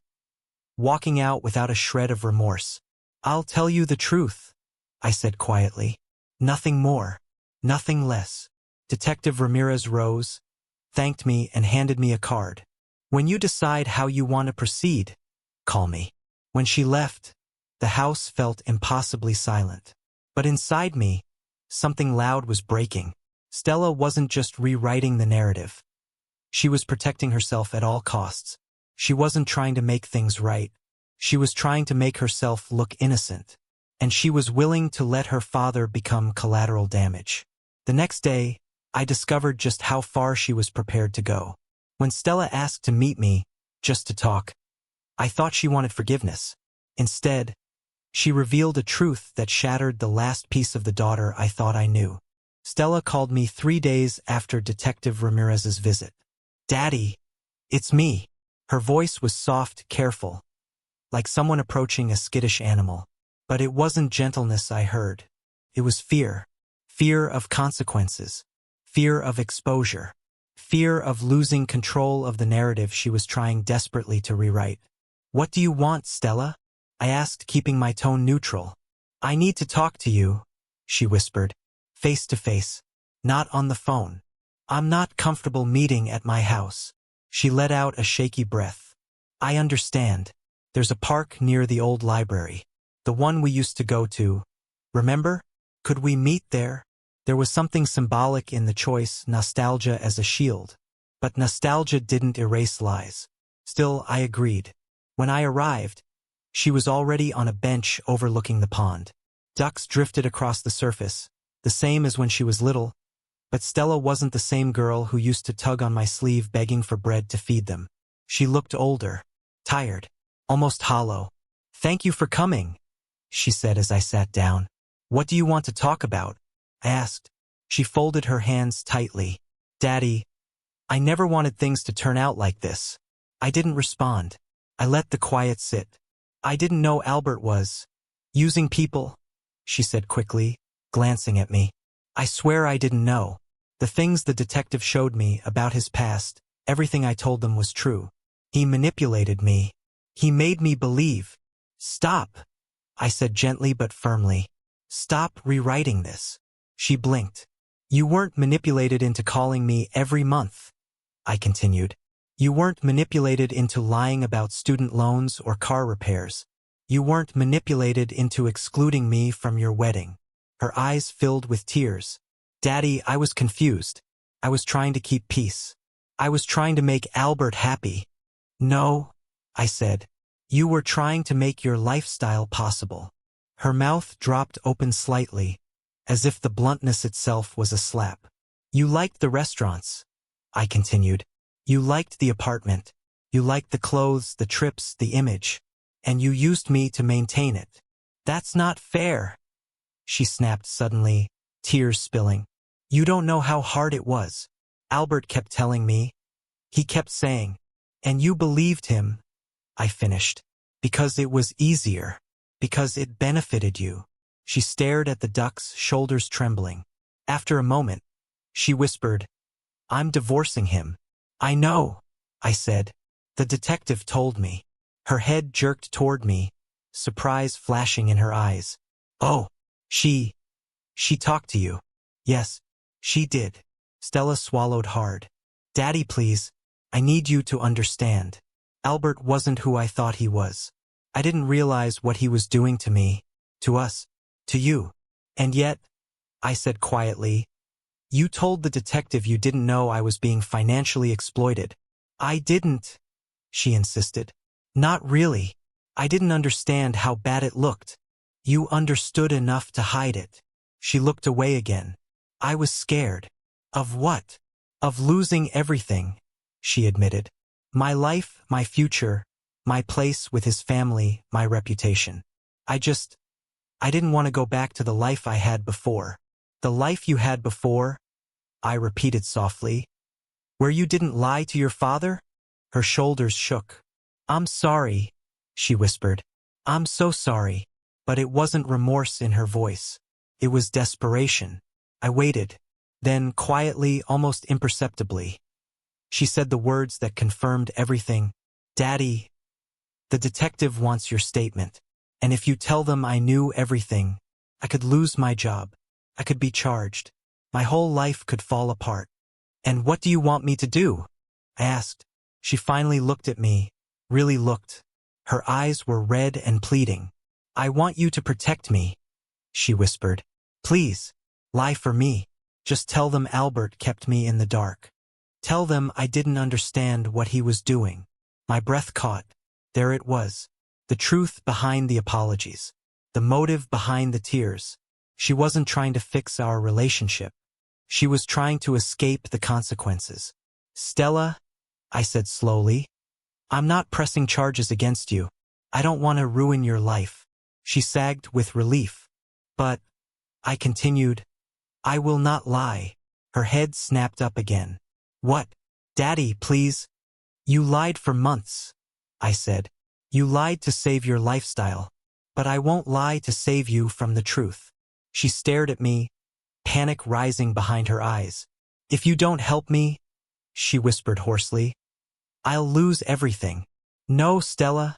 walking out without a shred of remorse. I'll tell you the truth, I said quietly. Nothing more, nothing less. Detective Ramirez rose, thanked me, and handed me a card. When you decide how you want to proceed, call me. When she left, the house felt impossibly silent. But inside me, something loud was breaking. Stella wasn't just rewriting the narrative. She was protecting herself at all costs. She wasn't trying to make things right. She was trying to make herself look innocent. And she was willing to let her father become collateral damage. The next day, I discovered just how far she was prepared to go. When Stella asked to meet me, just to talk, I thought she wanted forgiveness. Instead, she revealed a truth that shattered the last piece of the daughter I thought I knew. Stella called me 3 days after Detective Ramirez's visit. Daddy, it's me. Her voice was soft, careful, like someone approaching a skittish animal. But it wasn't gentleness I heard. It was fear. Fear of consequences. Fear of exposure. Fear of losing control of the narrative she was trying desperately to rewrite. What do you want, Stella? I asked, keeping my tone neutral. I need to talk to you, she whispered, face to face, not on the phone. I'm not comfortable meeting at my house. She let out a shaky breath. I understand. There's a park near the old library. The one we used to go to. Remember? Could we meet there? There was something symbolic in the choice, nostalgia as a shield. But nostalgia didn't erase lies. Still, I agreed. When I arrived, she was already on a bench overlooking the pond. Ducks drifted across the surface, the same as when she was little. But Stella wasn't the same girl who used to tug on my sleeve begging for bread to feed them. She looked older, tired, almost hollow. Thank you for coming, she said as I sat down. What do you want to talk about? I asked. She folded her hands tightly. Daddy, I never wanted things to turn out like this. I didn't respond. I let the quiet sit. I didn't know Albert was using people, she said quickly, glancing at me. I swear I didn't know. The things the detective showed me about his past, everything I told them was true. He manipulated me. He made me believe. Stop, I said gently but firmly. Stop rewriting this. She blinked. You weren't manipulated into calling me every month, I continued. You weren't manipulated into lying about student loans or car repairs. You weren't manipulated into excluding me from your wedding. Her eyes filled with tears. Daddy, I was confused. I was trying to keep peace. I was trying to make Albert happy. No, I said. You were trying to make your lifestyle possible. Her mouth dropped open slightly, as if the bluntness itself was a slap. You liked the restaurants, I continued. You liked the apartment. You liked the clothes, the trips, the image. And you used me to maintain it. That's not fair, she snapped suddenly, tears spilling. You don't know how hard it was. Albert kept telling me. He kept saying. And you believed him, I finished. Because it was easier. Because it benefited you. She stared at the ducks, shoulders trembling. After a moment, she whispered, I'm divorcing him. I know, I said. The detective told me. Her head jerked toward me, surprise flashing in her eyes. Oh, she talked to you. Yes, she did. Stella swallowed hard. Daddy, please, I need you to understand. Albert wasn't who I thought he was. I didn't realize what he was doing to me, to us, to you. And yet, I said quietly, you told the detective you didn't know I was being financially exploited. I didn't, she insisted. Not really. I didn't understand how bad it looked. You understood enough to hide it. She looked away again. I was scared. Of what? Of losing everything. she admitted. My life, my future, my place with his family, my reputation. I didn't want to go back to the life I had before. The life you had before? I repeated softly. Where you didn't lie to your father? Her shoulders shook. I'm sorry, she whispered. I'm so sorry. But it wasn't remorse in her voice. It was desperation. I waited. Then, quietly, almost imperceptibly, she said the words that confirmed everything. Daddy, the detective wants your statement. And if you tell them I knew everything, I could lose my job. I could be charged. My whole life could fall apart. And what do you want me to do? I asked. She finally looked at me, really looked. Her eyes were red and pleading. I want you to protect me, she whispered. Please, lie for me. Just tell them Albert kept me in the dark. Tell them I didn't understand what he was doing. My breath caught. There it was. The truth behind the apologies. The motive behind the tears. She wasn't trying to fix our relationship. She was trying to escape the consequences. Stella, I said slowly, I'm not pressing charges against you. I don't want to ruin your life. She sagged with relief. But, I continued, I will not lie. Her head snapped up again. What? Daddy, please. You lied for months, I said. You lied to save your lifestyle. But I won't lie to save you from the truth. She stared at me, panic rising behind her eyes. If you don't help me, she whispered hoarsely, I'll lose everything. No, Stella,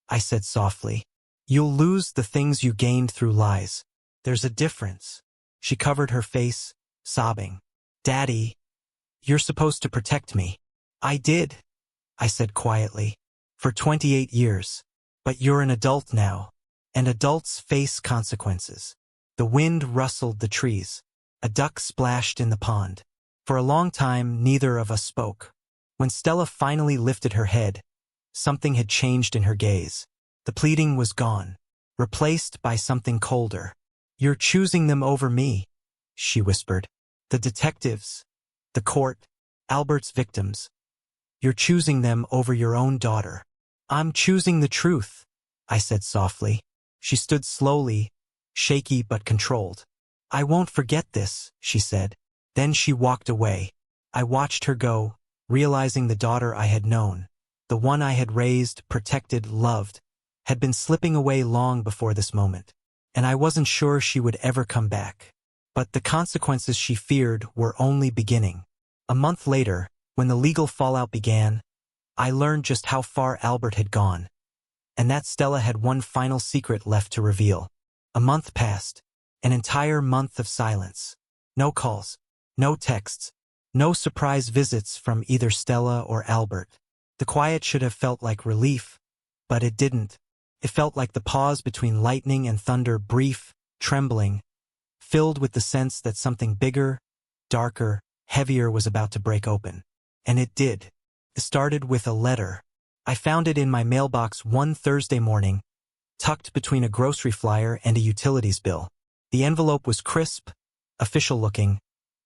I said softly. You'll lose the things you gained through lies. There's a difference. She covered her face, sobbing. Daddy, you're supposed to protect me. I did, I said quietly, for 28 years. But you're an adult now, and adults face consequences. The wind rustled the trees. A duck splashed in the pond. For a long time, neither of us spoke. When Stella finally lifted her head, something had changed in her gaze. The pleading was gone, replaced by something colder. You're choosing them over me, she whispered. The detectives, the court, Albert's victims. You're choosing them over your own daughter. I'm choosing the truth, I said softly. She stood slowly, shaky but controlled. I won't forget this, she said. Then she walked away. I watched her go, realizing the daughter I had known, the one I had raised, protected, loved, had been slipping away long before this moment. And I wasn't sure she would ever come back. But the consequences she feared were only beginning. A month later, when the legal fallout began, I learned just how far Albert had gone. And that Stella had one final secret left to reveal. A month passed. An entire month of silence. No calls, no texts, no surprise visits from either Stella or Albert. The quiet should have felt like relief, but it didn't. It felt like the pause between lightning and thunder, brief, trembling, filled with the sense that something bigger, darker, heavier was about to break open. And it did. It started with a letter. I found it in my mailbox one Thursday morning, tucked between a grocery flyer and a utilities bill. The envelope was crisp, official-looking,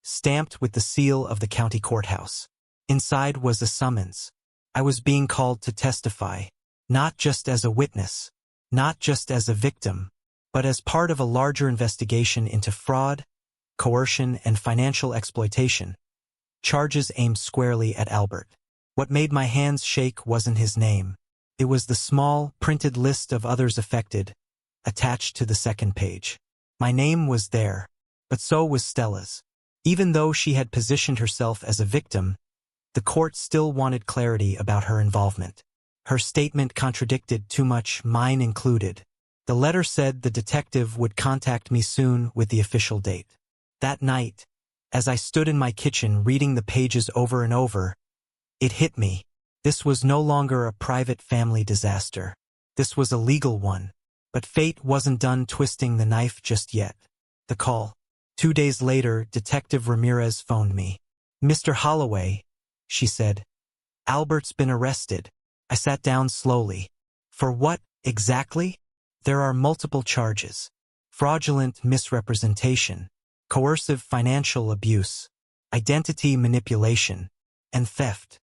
stamped with the seal of the county courthouse. Inside was a summons. I was being called to testify, not just as a witness, not just as a victim, but as part of a larger investigation into fraud, coercion, and financial exploitation. Charges aimed squarely at Albert. What made my hands shake wasn't his name. It was the small, printed list of others affected, attached to the second page. My name was there, but so was Stella's. Even though she had positioned herself as a victim, the court still wanted clarity about her involvement. Her statement contradicted too much, mine included. The letter said the detective would contact me soon with the official date. That night, as I stood in my kitchen reading the pages over and over, it hit me. This was no longer a private family disaster. This was a legal one. But fate wasn't done twisting the knife just yet. The call. 2 days later, Detective Ramirez phoned me. Mr. Holloway, she said. Albert's been arrested. I sat down slowly. For what, exactly? There are multiple charges. Fraudulent misrepresentation, coercive financial abuse, identity manipulation, and theft.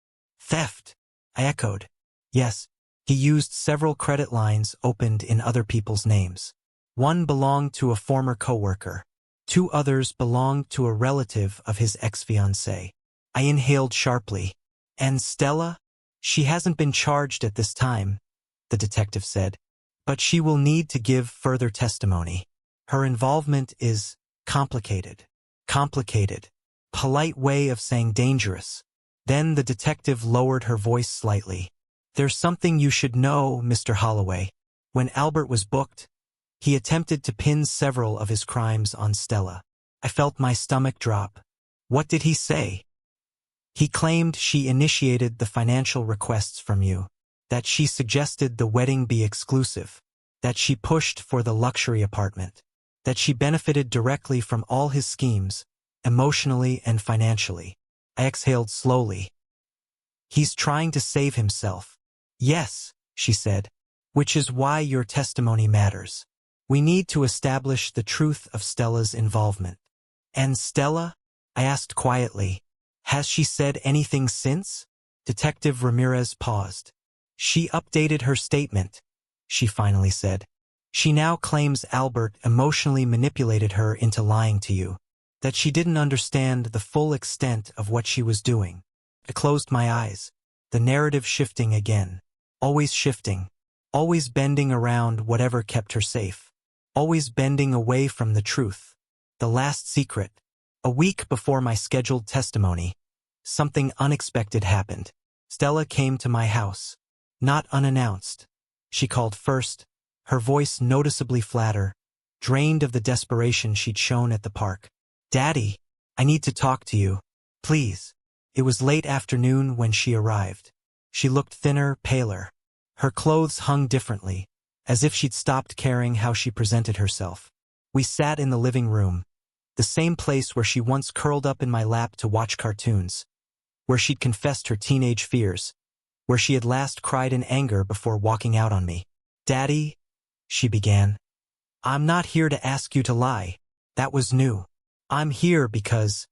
Theft, I echoed. Yes, he used several credit lines opened in other people's names. One belonged to a former coworker. 2 others belonged to a relative of his ex-fiancée. I inhaled sharply. And Stella? She hasn't been charged at this time, the detective said. But she will need to give further testimony. Her involvement is complicated. Complicated. Polite way of saying dangerous. Then the detective lowered her voice slightly. There's something you should know, Mr. Holloway. When Albert was booked, he attempted to pin several of his crimes on Stella. I felt my stomach drop. What did he say? He claimed she initiated the financial requests from you, that she suggested the wedding be exclusive, that she pushed for the luxury apartment, that she benefited directly from all his schemes, emotionally and financially. I exhaled slowly. He's trying to save himself. Yes, she said, which is why your testimony matters. We need to establish the truth of Stella's involvement. And Stella? I asked quietly. Has she said anything since? Detective Ramirez paused. She updated her statement, she finally said. She now claims Albert emotionally manipulated her into lying to you, that she didn't understand the full extent of what she was doing. I closed my eyes, the narrative shifting again, always shifting, always bending around whatever kept her safe, always bending away from the truth. The last secret. A week before my scheduled testimony, something unexpected happened. Stella came to my house, not unannounced. She called first, her voice noticeably flatter, drained of the desperation she'd shown at the park. Daddy, I need to talk to you, please. It was late afternoon when she arrived. She looked thinner, paler. Her clothes hung differently, as if she'd stopped caring how she presented herself. We sat in the living room, the same place where she once curled up in my lap to watch cartoons, where she'd confessed her teenage fears, where she had last cried in anger before walking out on me. Daddy, she began, I'm not here to ask you to lie. That was new. I'm here because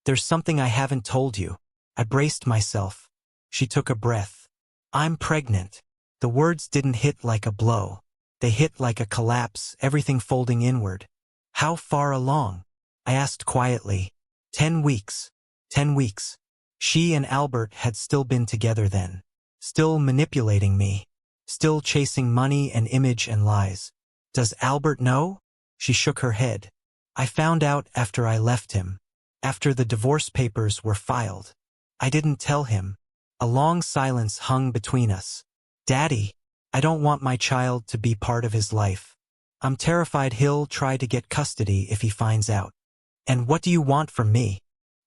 there's something I haven't told you. I braced myself. She took a breath. I'm pregnant. The words didn't hit like a blow. They hit like a collapse, everything folding inward. How far along? I asked quietly. 10 weeks. 10 weeks. She and Albert had still been together then. Still manipulating me. Still chasing money and image and lies. Does Albert know? She shook her head. I found out after I left him. After the divorce papers were filed. I didn't tell him. A long silence hung between us. Daddy, I don't want my child to be part of his life. I'm terrified he'll try to get custody if he finds out. And what do you want from me?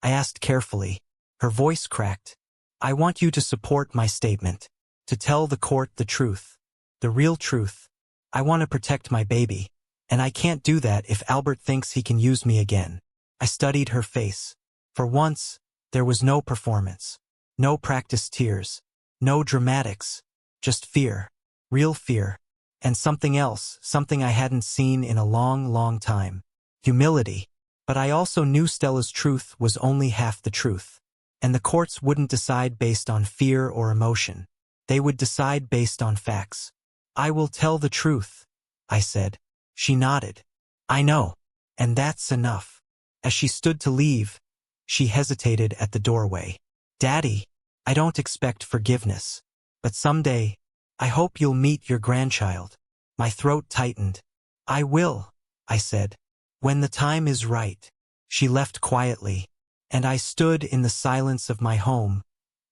I asked carefully. Her voice cracked. I want you to support my statement. To tell the court the truth. The real truth. I want to protect my baby. And I can't do that if Albert thinks he can use me again. I studied her face. For once, there was no performance. No practiced tears. No dramatics. Just fear. Real fear. And something else, something I hadn't seen in a long, long time. Humility. But I also knew Stella's truth was only half the truth. And the courts wouldn't decide based on fear or emotion. They would decide based on facts. I will tell the truth, I said. She nodded. I know. And that's enough. As she stood to leave, she hesitated at the doorway. Daddy, I don't expect forgiveness. But someday, I hope you'll meet your grandchild. My throat tightened. I will, I said. When the time is right. She left quietly, and I stood in the silence of my home,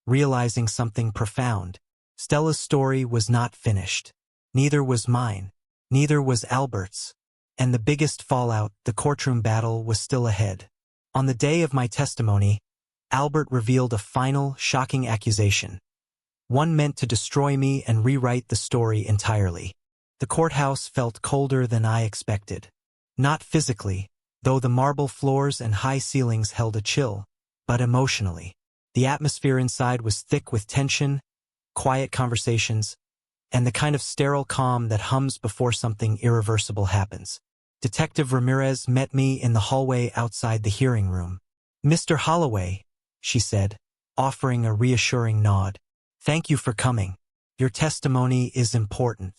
realizing something profound. Stella's story was not finished. Neither was mine. Neither was Albert's. And the biggest fallout, the courtroom battle, was still ahead. On the day of my testimony, Albert revealed a final, shocking accusation. One meant to destroy me and rewrite the story entirely. The courthouse felt colder than I expected. Not physically, though the marble floors and high ceilings held a chill, but emotionally. The atmosphere inside was thick with tension, quiet conversations, and the kind of sterile calm that hums before something irreversible happens. Detective Ramirez met me in the hallway outside the hearing room. Mr. Holloway, she said, offering a reassuring nod. "Thank you for coming. Your testimony is important."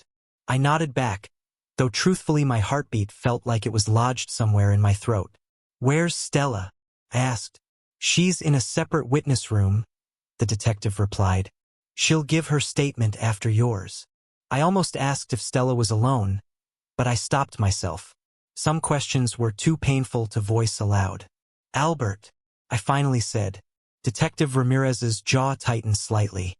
I nodded back, though truthfully my heartbeat felt like it was lodged somewhere in my throat. "Where's Stella?" I asked. "She's in a separate witness room," the detective replied. "She'll give her statement after yours." I almost asked if Stella was alone, but I stopped myself. Some questions were too painful to voice aloud. "Albert," I finally said. Detective Ramirez's jaw tightened slightly.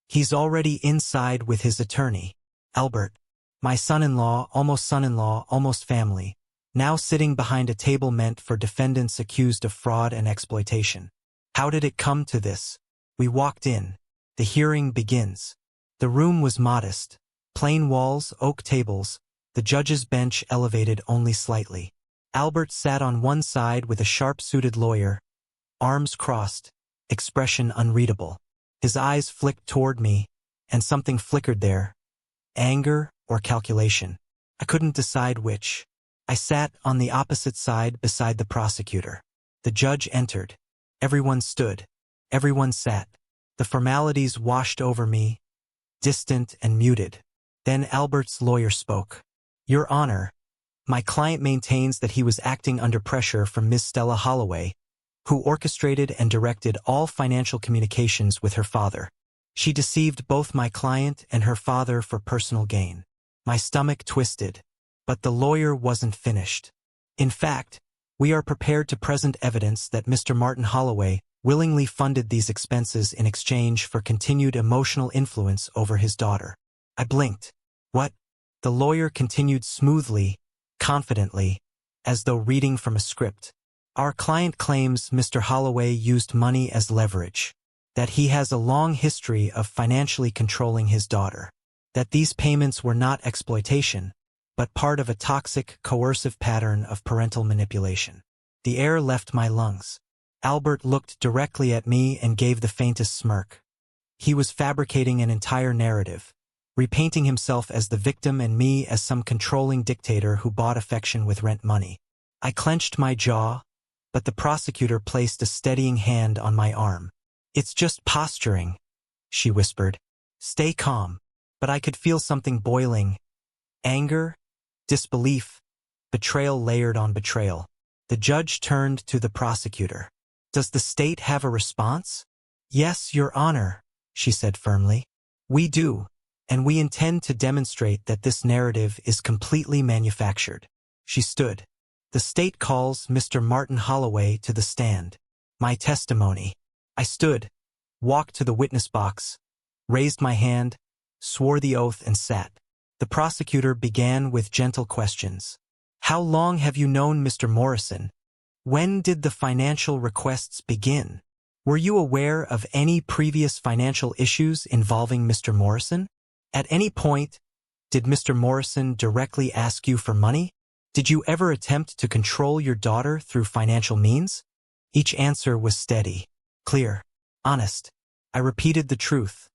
"He's already inside with his attorney. Albert, my son-in-law, almost family, now sitting behind a table meant for defendants accused of fraud and exploitation. How did it come to this?" We walked in. The hearing begins. The room was modest. Plain walls, oak tables, the judge's bench elevated only slightly. Albert sat on one side with a sharp-suited lawyer, arms crossed, expression unreadable. His eyes flicked toward me, and something flickered there. Anger or calculation. I couldn't decide which. I sat on the opposite side beside the prosecutor. The judge entered. Everyone stood. Everyone sat. The formalities washed over me, distant and muted. Then Albert's lawyer spoke. "Your Honor, my client maintains that he was acting under pressure from Ms. Stella Holloway, who orchestrated and directed all financial communications with her father. She deceived both my client and her father for personal gain." My stomach twisted, but the lawyer wasn't finished. "In fact, we are prepared to present evidence that Mr. Martin Holloway willingly funded these expenses in exchange for continued emotional influence over his daughter." I blinked. "What?" The lawyer continued smoothly, confidently, as though reading from a script. "Our client claims Mr. Holloway used money as leverage, that he has a long history of financially controlling his daughter, that these payments were not exploitation, but part of a toxic, coercive pattern of parental manipulation." The air left my lungs. Albert looked directly at me and gave the faintest smirk. He was fabricating an entire narrative, repainting himself as the victim and me as some controlling dictator who bought affection with rent money. I clenched my jaw, but the prosecutor placed a steadying hand on my arm. "It's just posturing," she whispered. "Stay calm." But I could feel something boiling. Anger, disbelief, betrayal layered on betrayal. The judge turned to the prosecutor. "Does the state have a response?" "Yes, Your Honor," she said firmly. "We do, and we intend to demonstrate that this narrative is completely manufactured." She stood. "The state calls Mr. Martin Holloway to the stand." My testimony. I stood, walked to the witness box, raised my hand, swore the oath, and sat. The prosecutor began with gentle questions. "How long have you known Mr. Morrison? When did the financial requests begin? Were you aware of any previous financial issues involving Mr. Morrison? At any point, did Mr. Morrison directly ask you for money? Did you ever attempt to control your daughter through financial means?" Each answer was steady, clear, honest. I repeated the truth.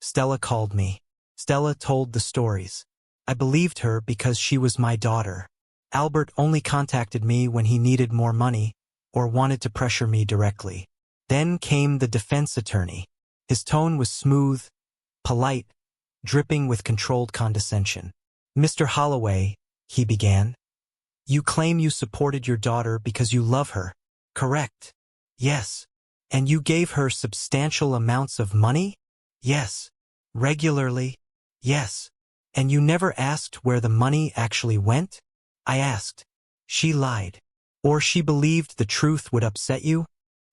"Stella called me. Stella told the stories. I believed her because she was my daughter. Albert only contacted me when he needed more money or wanted to pressure me directly." Then came the defense attorney. His tone was smooth, polite, dripping with controlled condescension. "Mr. Holloway," he began, "you claim you supported your daughter because you love her, correct?" "Yes." "And you gave her substantial amounts of money?" "Yes." "Regularly?" "Yes." "And you never asked where the money actually went?" I asked. She lied. "Or she believed the truth would upset you?"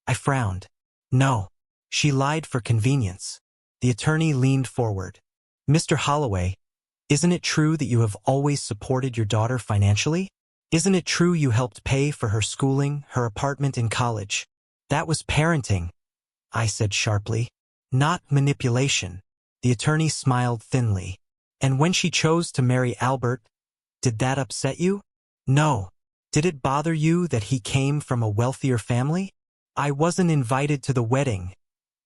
I frowned. "No. She lied for convenience." The attorney leaned forward. "Mr. Holloway, isn't it true that you have always supported your daughter financially? Isn't it true you helped pay for her schooling, her apartment in college?" "That was parenting," I said sharply. "Not manipulation." The attorney smiled thinly. "And when she chose to marry Albert, did that upset you?" "No." "Did it bother you that he came from a wealthier family?" "I wasn't invited to the wedding,"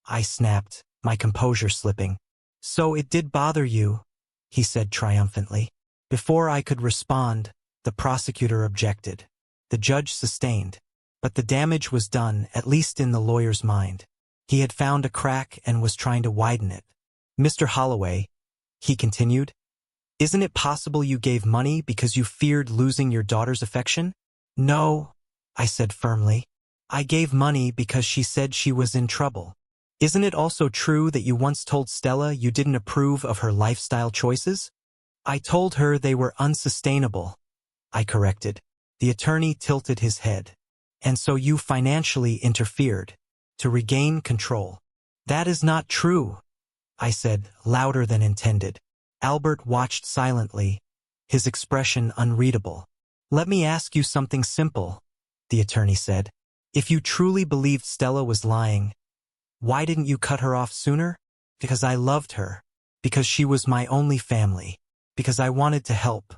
I snapped, my composure slipping. "So it did bother you," he said triumphantly. Before I could respond, the prosecutor objected. The judge sustained. But the damage was done, at least in the lawyer's mind. He had found a crack and was trying to widen it. Mr. Holloway, he continued, isn't it possible you gave money because you feared losing your daughter's affection? No, I said firmly. I gave money because she said she was in trouble. Isn't it also true that you once told Stella you didn't approve of her lifestyle choices? I told her they were unsustainable, I corrected. The attorney tilted his head. And so you financially interfered, to regain control. That is not true, I said, louder than intended. Albert watched silently, his expression unreadable. Let me ask you something simple, the attorney said. If you truly believed Stella was lying, why didn't you cut her off sooner? Because I loved her. Because she was my only family. Because I wanted to help.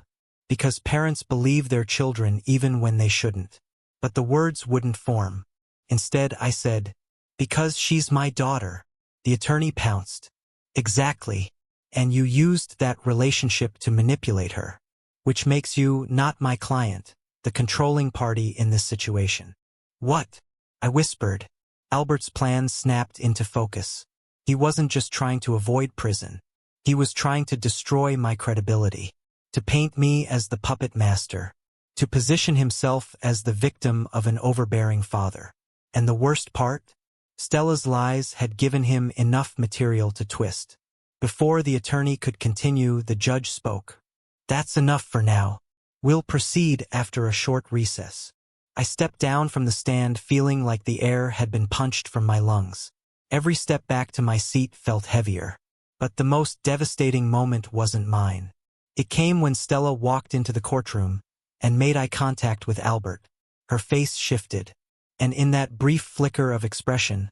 Because parents believe their children even when they shouldn't. But the words wouldn't form. Instead, I said, because she's my daughter. The attorney pounced. Exactly. And you used that relationship to manipulate her. Which makes you not my client, the controlling party in this situation. What? I whispered. Albert's plan snapped into focus. He wasn't just trying to avoid prison. He was trying to destroy my credibility. To paint me as the puppet master. To position himself as the victim of an overbearing father. And the worst part? Stella's lies had given him enough material to twist. Before the attorney could continue, the judge spoke. That's enough for now. We'll proceed after a short recess. I stepped down from the stand feeling like the air had been punched from my lungs. Every step back to my seat felt heavier. But the most devastating moment wasn't mine. It came when Stella walked into the courtroom and made eye contact with Albert. Her face shifted. And in that brief flicker of expression,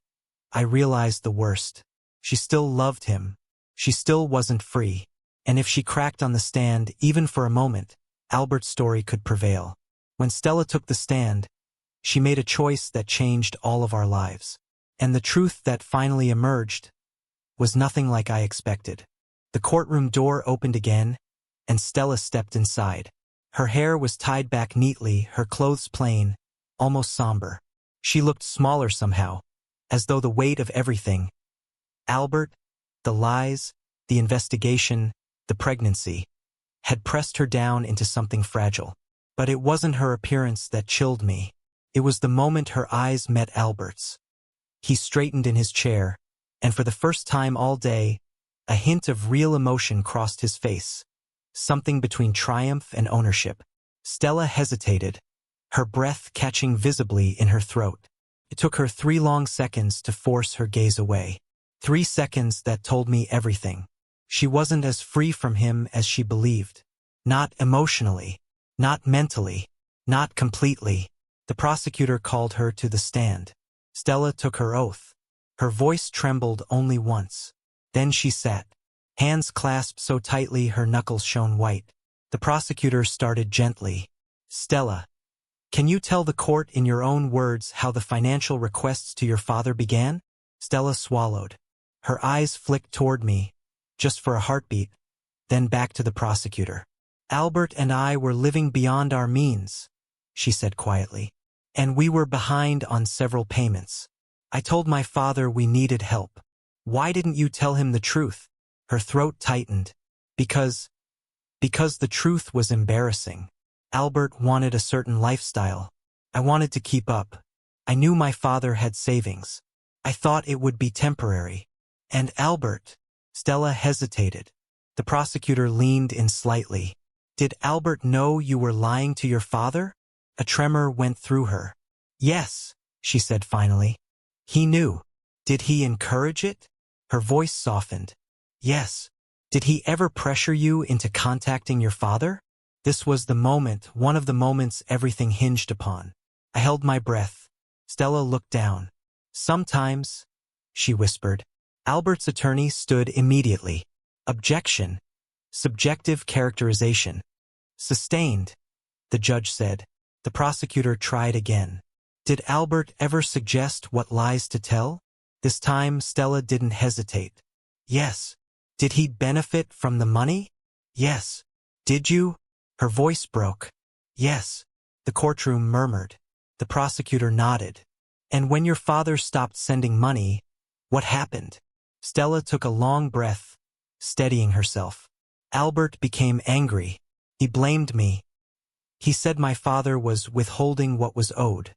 I realized the worst. She still loved him. She still wasn't free. And if she cracked on the stand, even for a moment, Albert's story could prevail. When Stella took the stand, she made a choice that changed all of our lives. And the truth that finally emerged was nothing like I expected. The courtroom door opened again, and Stella stepped inside. Her hair was tied back neatly, her clothes plain, almost somber. She looked smaller somehow, as though the weight of everything, Albert, the lies, the investigation, the pregnancy, had pressed her down into something fragile. But it wasn't her appearance that chilled me. It was the moment her eyes met Albert's. He straightened in his chair, and for the first time all day, a hint of real emotion crossed his face. Something between triumph and ownership. Stella hesitated, her breath catching visibly in her throat. It took her 3 long seconds to force her gaze away. 3 seconds that told me everything. She wasn't as free from him as she believed. Not emotionally. Not mentally. Not completely. The prosecutor called her to the stand. Stella took her oath. Her voice trembled only once. Then she sat, hands clasped so tightly her knuckles shone white. The prosecutor started gently. Stella, can you tell the court in your own words how the financial requests to your father began? Stella swallowed. Her eyes flicked toward me, just for a heartbeat, then back to the prosecutor. Albert and I were living beyond our means, she said quietly, and we were behind on several payments. I told my father we needed help. Why didn't you tell him the truth? Her throat tightened. Because the truth was embarrassing. Albert wanted a certain lifestyle. I wanted to keep up. I knew my father had savings. I thought it would be temporary. And Albert, Stella hesitated. The prosecutor leaned in slightly. Did Albert know you were lying to your father? A tremor went through her. Yes, she said finally. He knew. Did he encourage it? Her voice softened. Yes. Did he ever pressure you into contacting your father? This was the moment, one of the moments everything hinged upon. I held my breath. Stella looked down. Sometimes, she whispered. Albert's attorney stood immediately. Objection. Subjective characterization. Sustained, the judge said. The prosecutor tried again. Did Albert ever suggest what lies to tell? This time Stella didn't hesitate. Yes. Did he benefit from the money? Yes. Did you? Her voice broke. Yes. The courtroom murmured. The prosecutor nodded. And when your father stopped sending money, What happened? Stella took a long breath, steadying herself. Albert became angry. He blamed me. He said my father was withholding what was owed,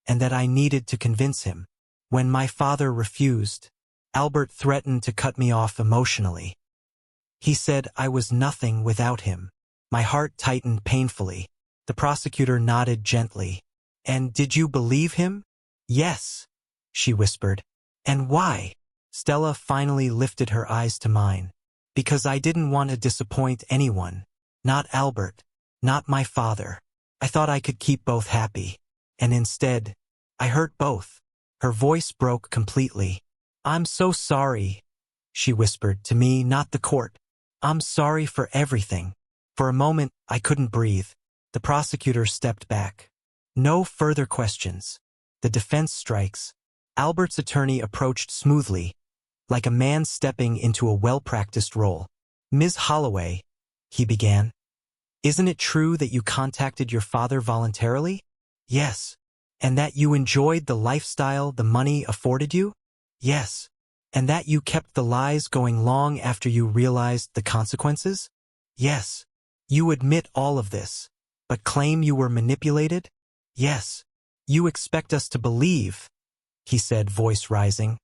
and that I needed to convince him. When my father refused, Albert threatened to cut me off emotionally. He said I was nothing without him. My heart tightened painfully. The prosecutor nodded gently. And did you believe him? Yes, she whispered. And why? Stella finally lifted her eyes to mine. Because I didn't want to disappoint anyone. Not Albert. Not my father. I thought I could keep both happy. And instead, I hurt both. Her voice broke completely. I'm so sorry, she whispered to me, not the court. I'm sorry for everything. For a moment, I couldn't breathe. The prosecutor stepped back. No further questions. The defense strikes. Albert's attorney approached smoothly, like a man stepping into a well-practiced role. Ms. Holloway, he began. Isn't it true that you contacted your father voluntarily? Yes. And that you enjoyed the lifestyle the money afforded you? Yes. And that you kept the lies going long after you realized the consequences? Yes. You admit all of this, but claim you were manipulated? Yes. You expect us to believe, he said, voice rising,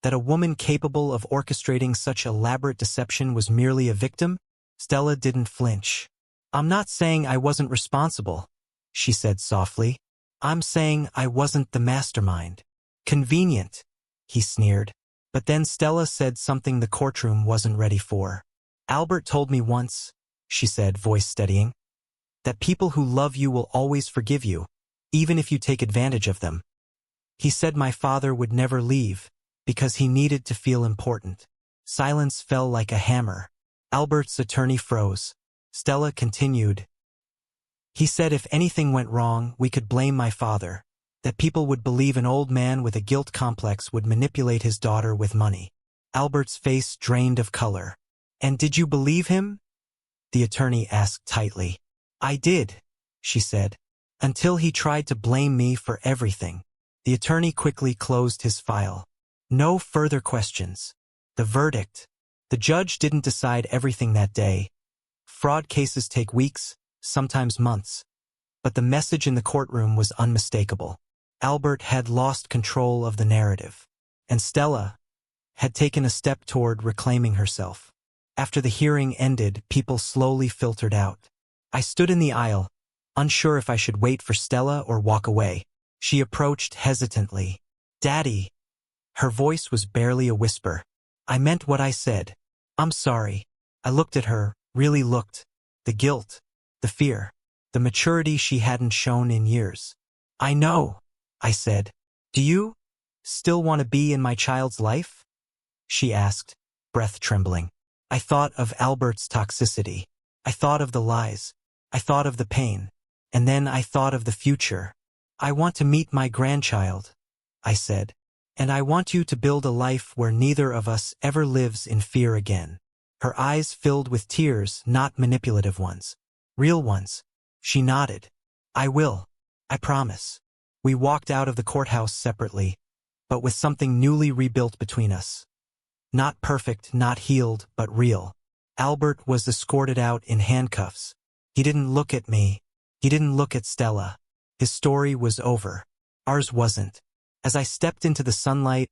that a woman capable of orchestrating such elaborate deception was merely a victim? Stella didn't flinch. I'm not saying I wasn't responsible, she said softly. I'm saying I wasn't the mastermind. Convenient, he sneered. But then Stella said something the courtroom wasn't ready for. Albert told me once, she said, voice steadying, that people who love you will always forgive you, even if you take advantage of them. He said my father would never leave, because he needed to feel important. Silence fell like a hammer. Albert's attorney froze. Stella continued. He said if anything went wrong, we could blame my father, that people would believe an old man with a guilt complex would manipulate his daughter with money. Albert's face drained of color. And did you believe him? The attorney asked tightly. I did, she said, until he tried to blame me for everything. The attorney quickly closed his file. No further questions. The verdict. The judge didn't decide everything that day. Fraud cases take weeks, sometimes months. But the message in the courtroom was unmistakable. Albert had lost control of the narrative, and Stella had taken a step toward reclaiming herself. After the hearing ended, people slowly filtered out. I stood in the aisle, unsure if I should wait for Stella or walk away. She approached hesitantly. Daddy. Her voice was barely a whisper. I meant what I said. I'm sorry. I looked at her, really looked. The guilt, the fear, the maturity she hadn't shown in years. I know, I said. Do you still want to be in my child's life? She asked, breath trembling. I thought of Albert's toxicity. I thought of the lies. I thought of the pain. And then I thought of the future. I want to meet my grandchild, I said. And I want you to build a life where neither of us ever lives in fear again. Her eyes filled with tears, not manipulative ones. Real ones. She nodded. I will. I promise. We walked out of the courthouse separately, but with something newly rebuilt between us. Not perfect, not healed, but real. Albert was escorted out in handcuffs. He didn't look at me. He didn't look at Stella. His story was over. Ours wasn't. As I stepped into the sunlight,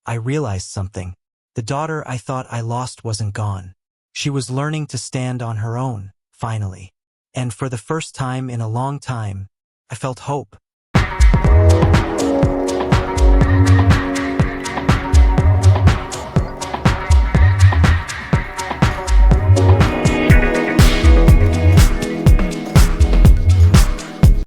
I realized something. The daughter I thought I lost wasn't gone. She was learning to stand on her own, finally. And for the first time in a long time, I felt hope.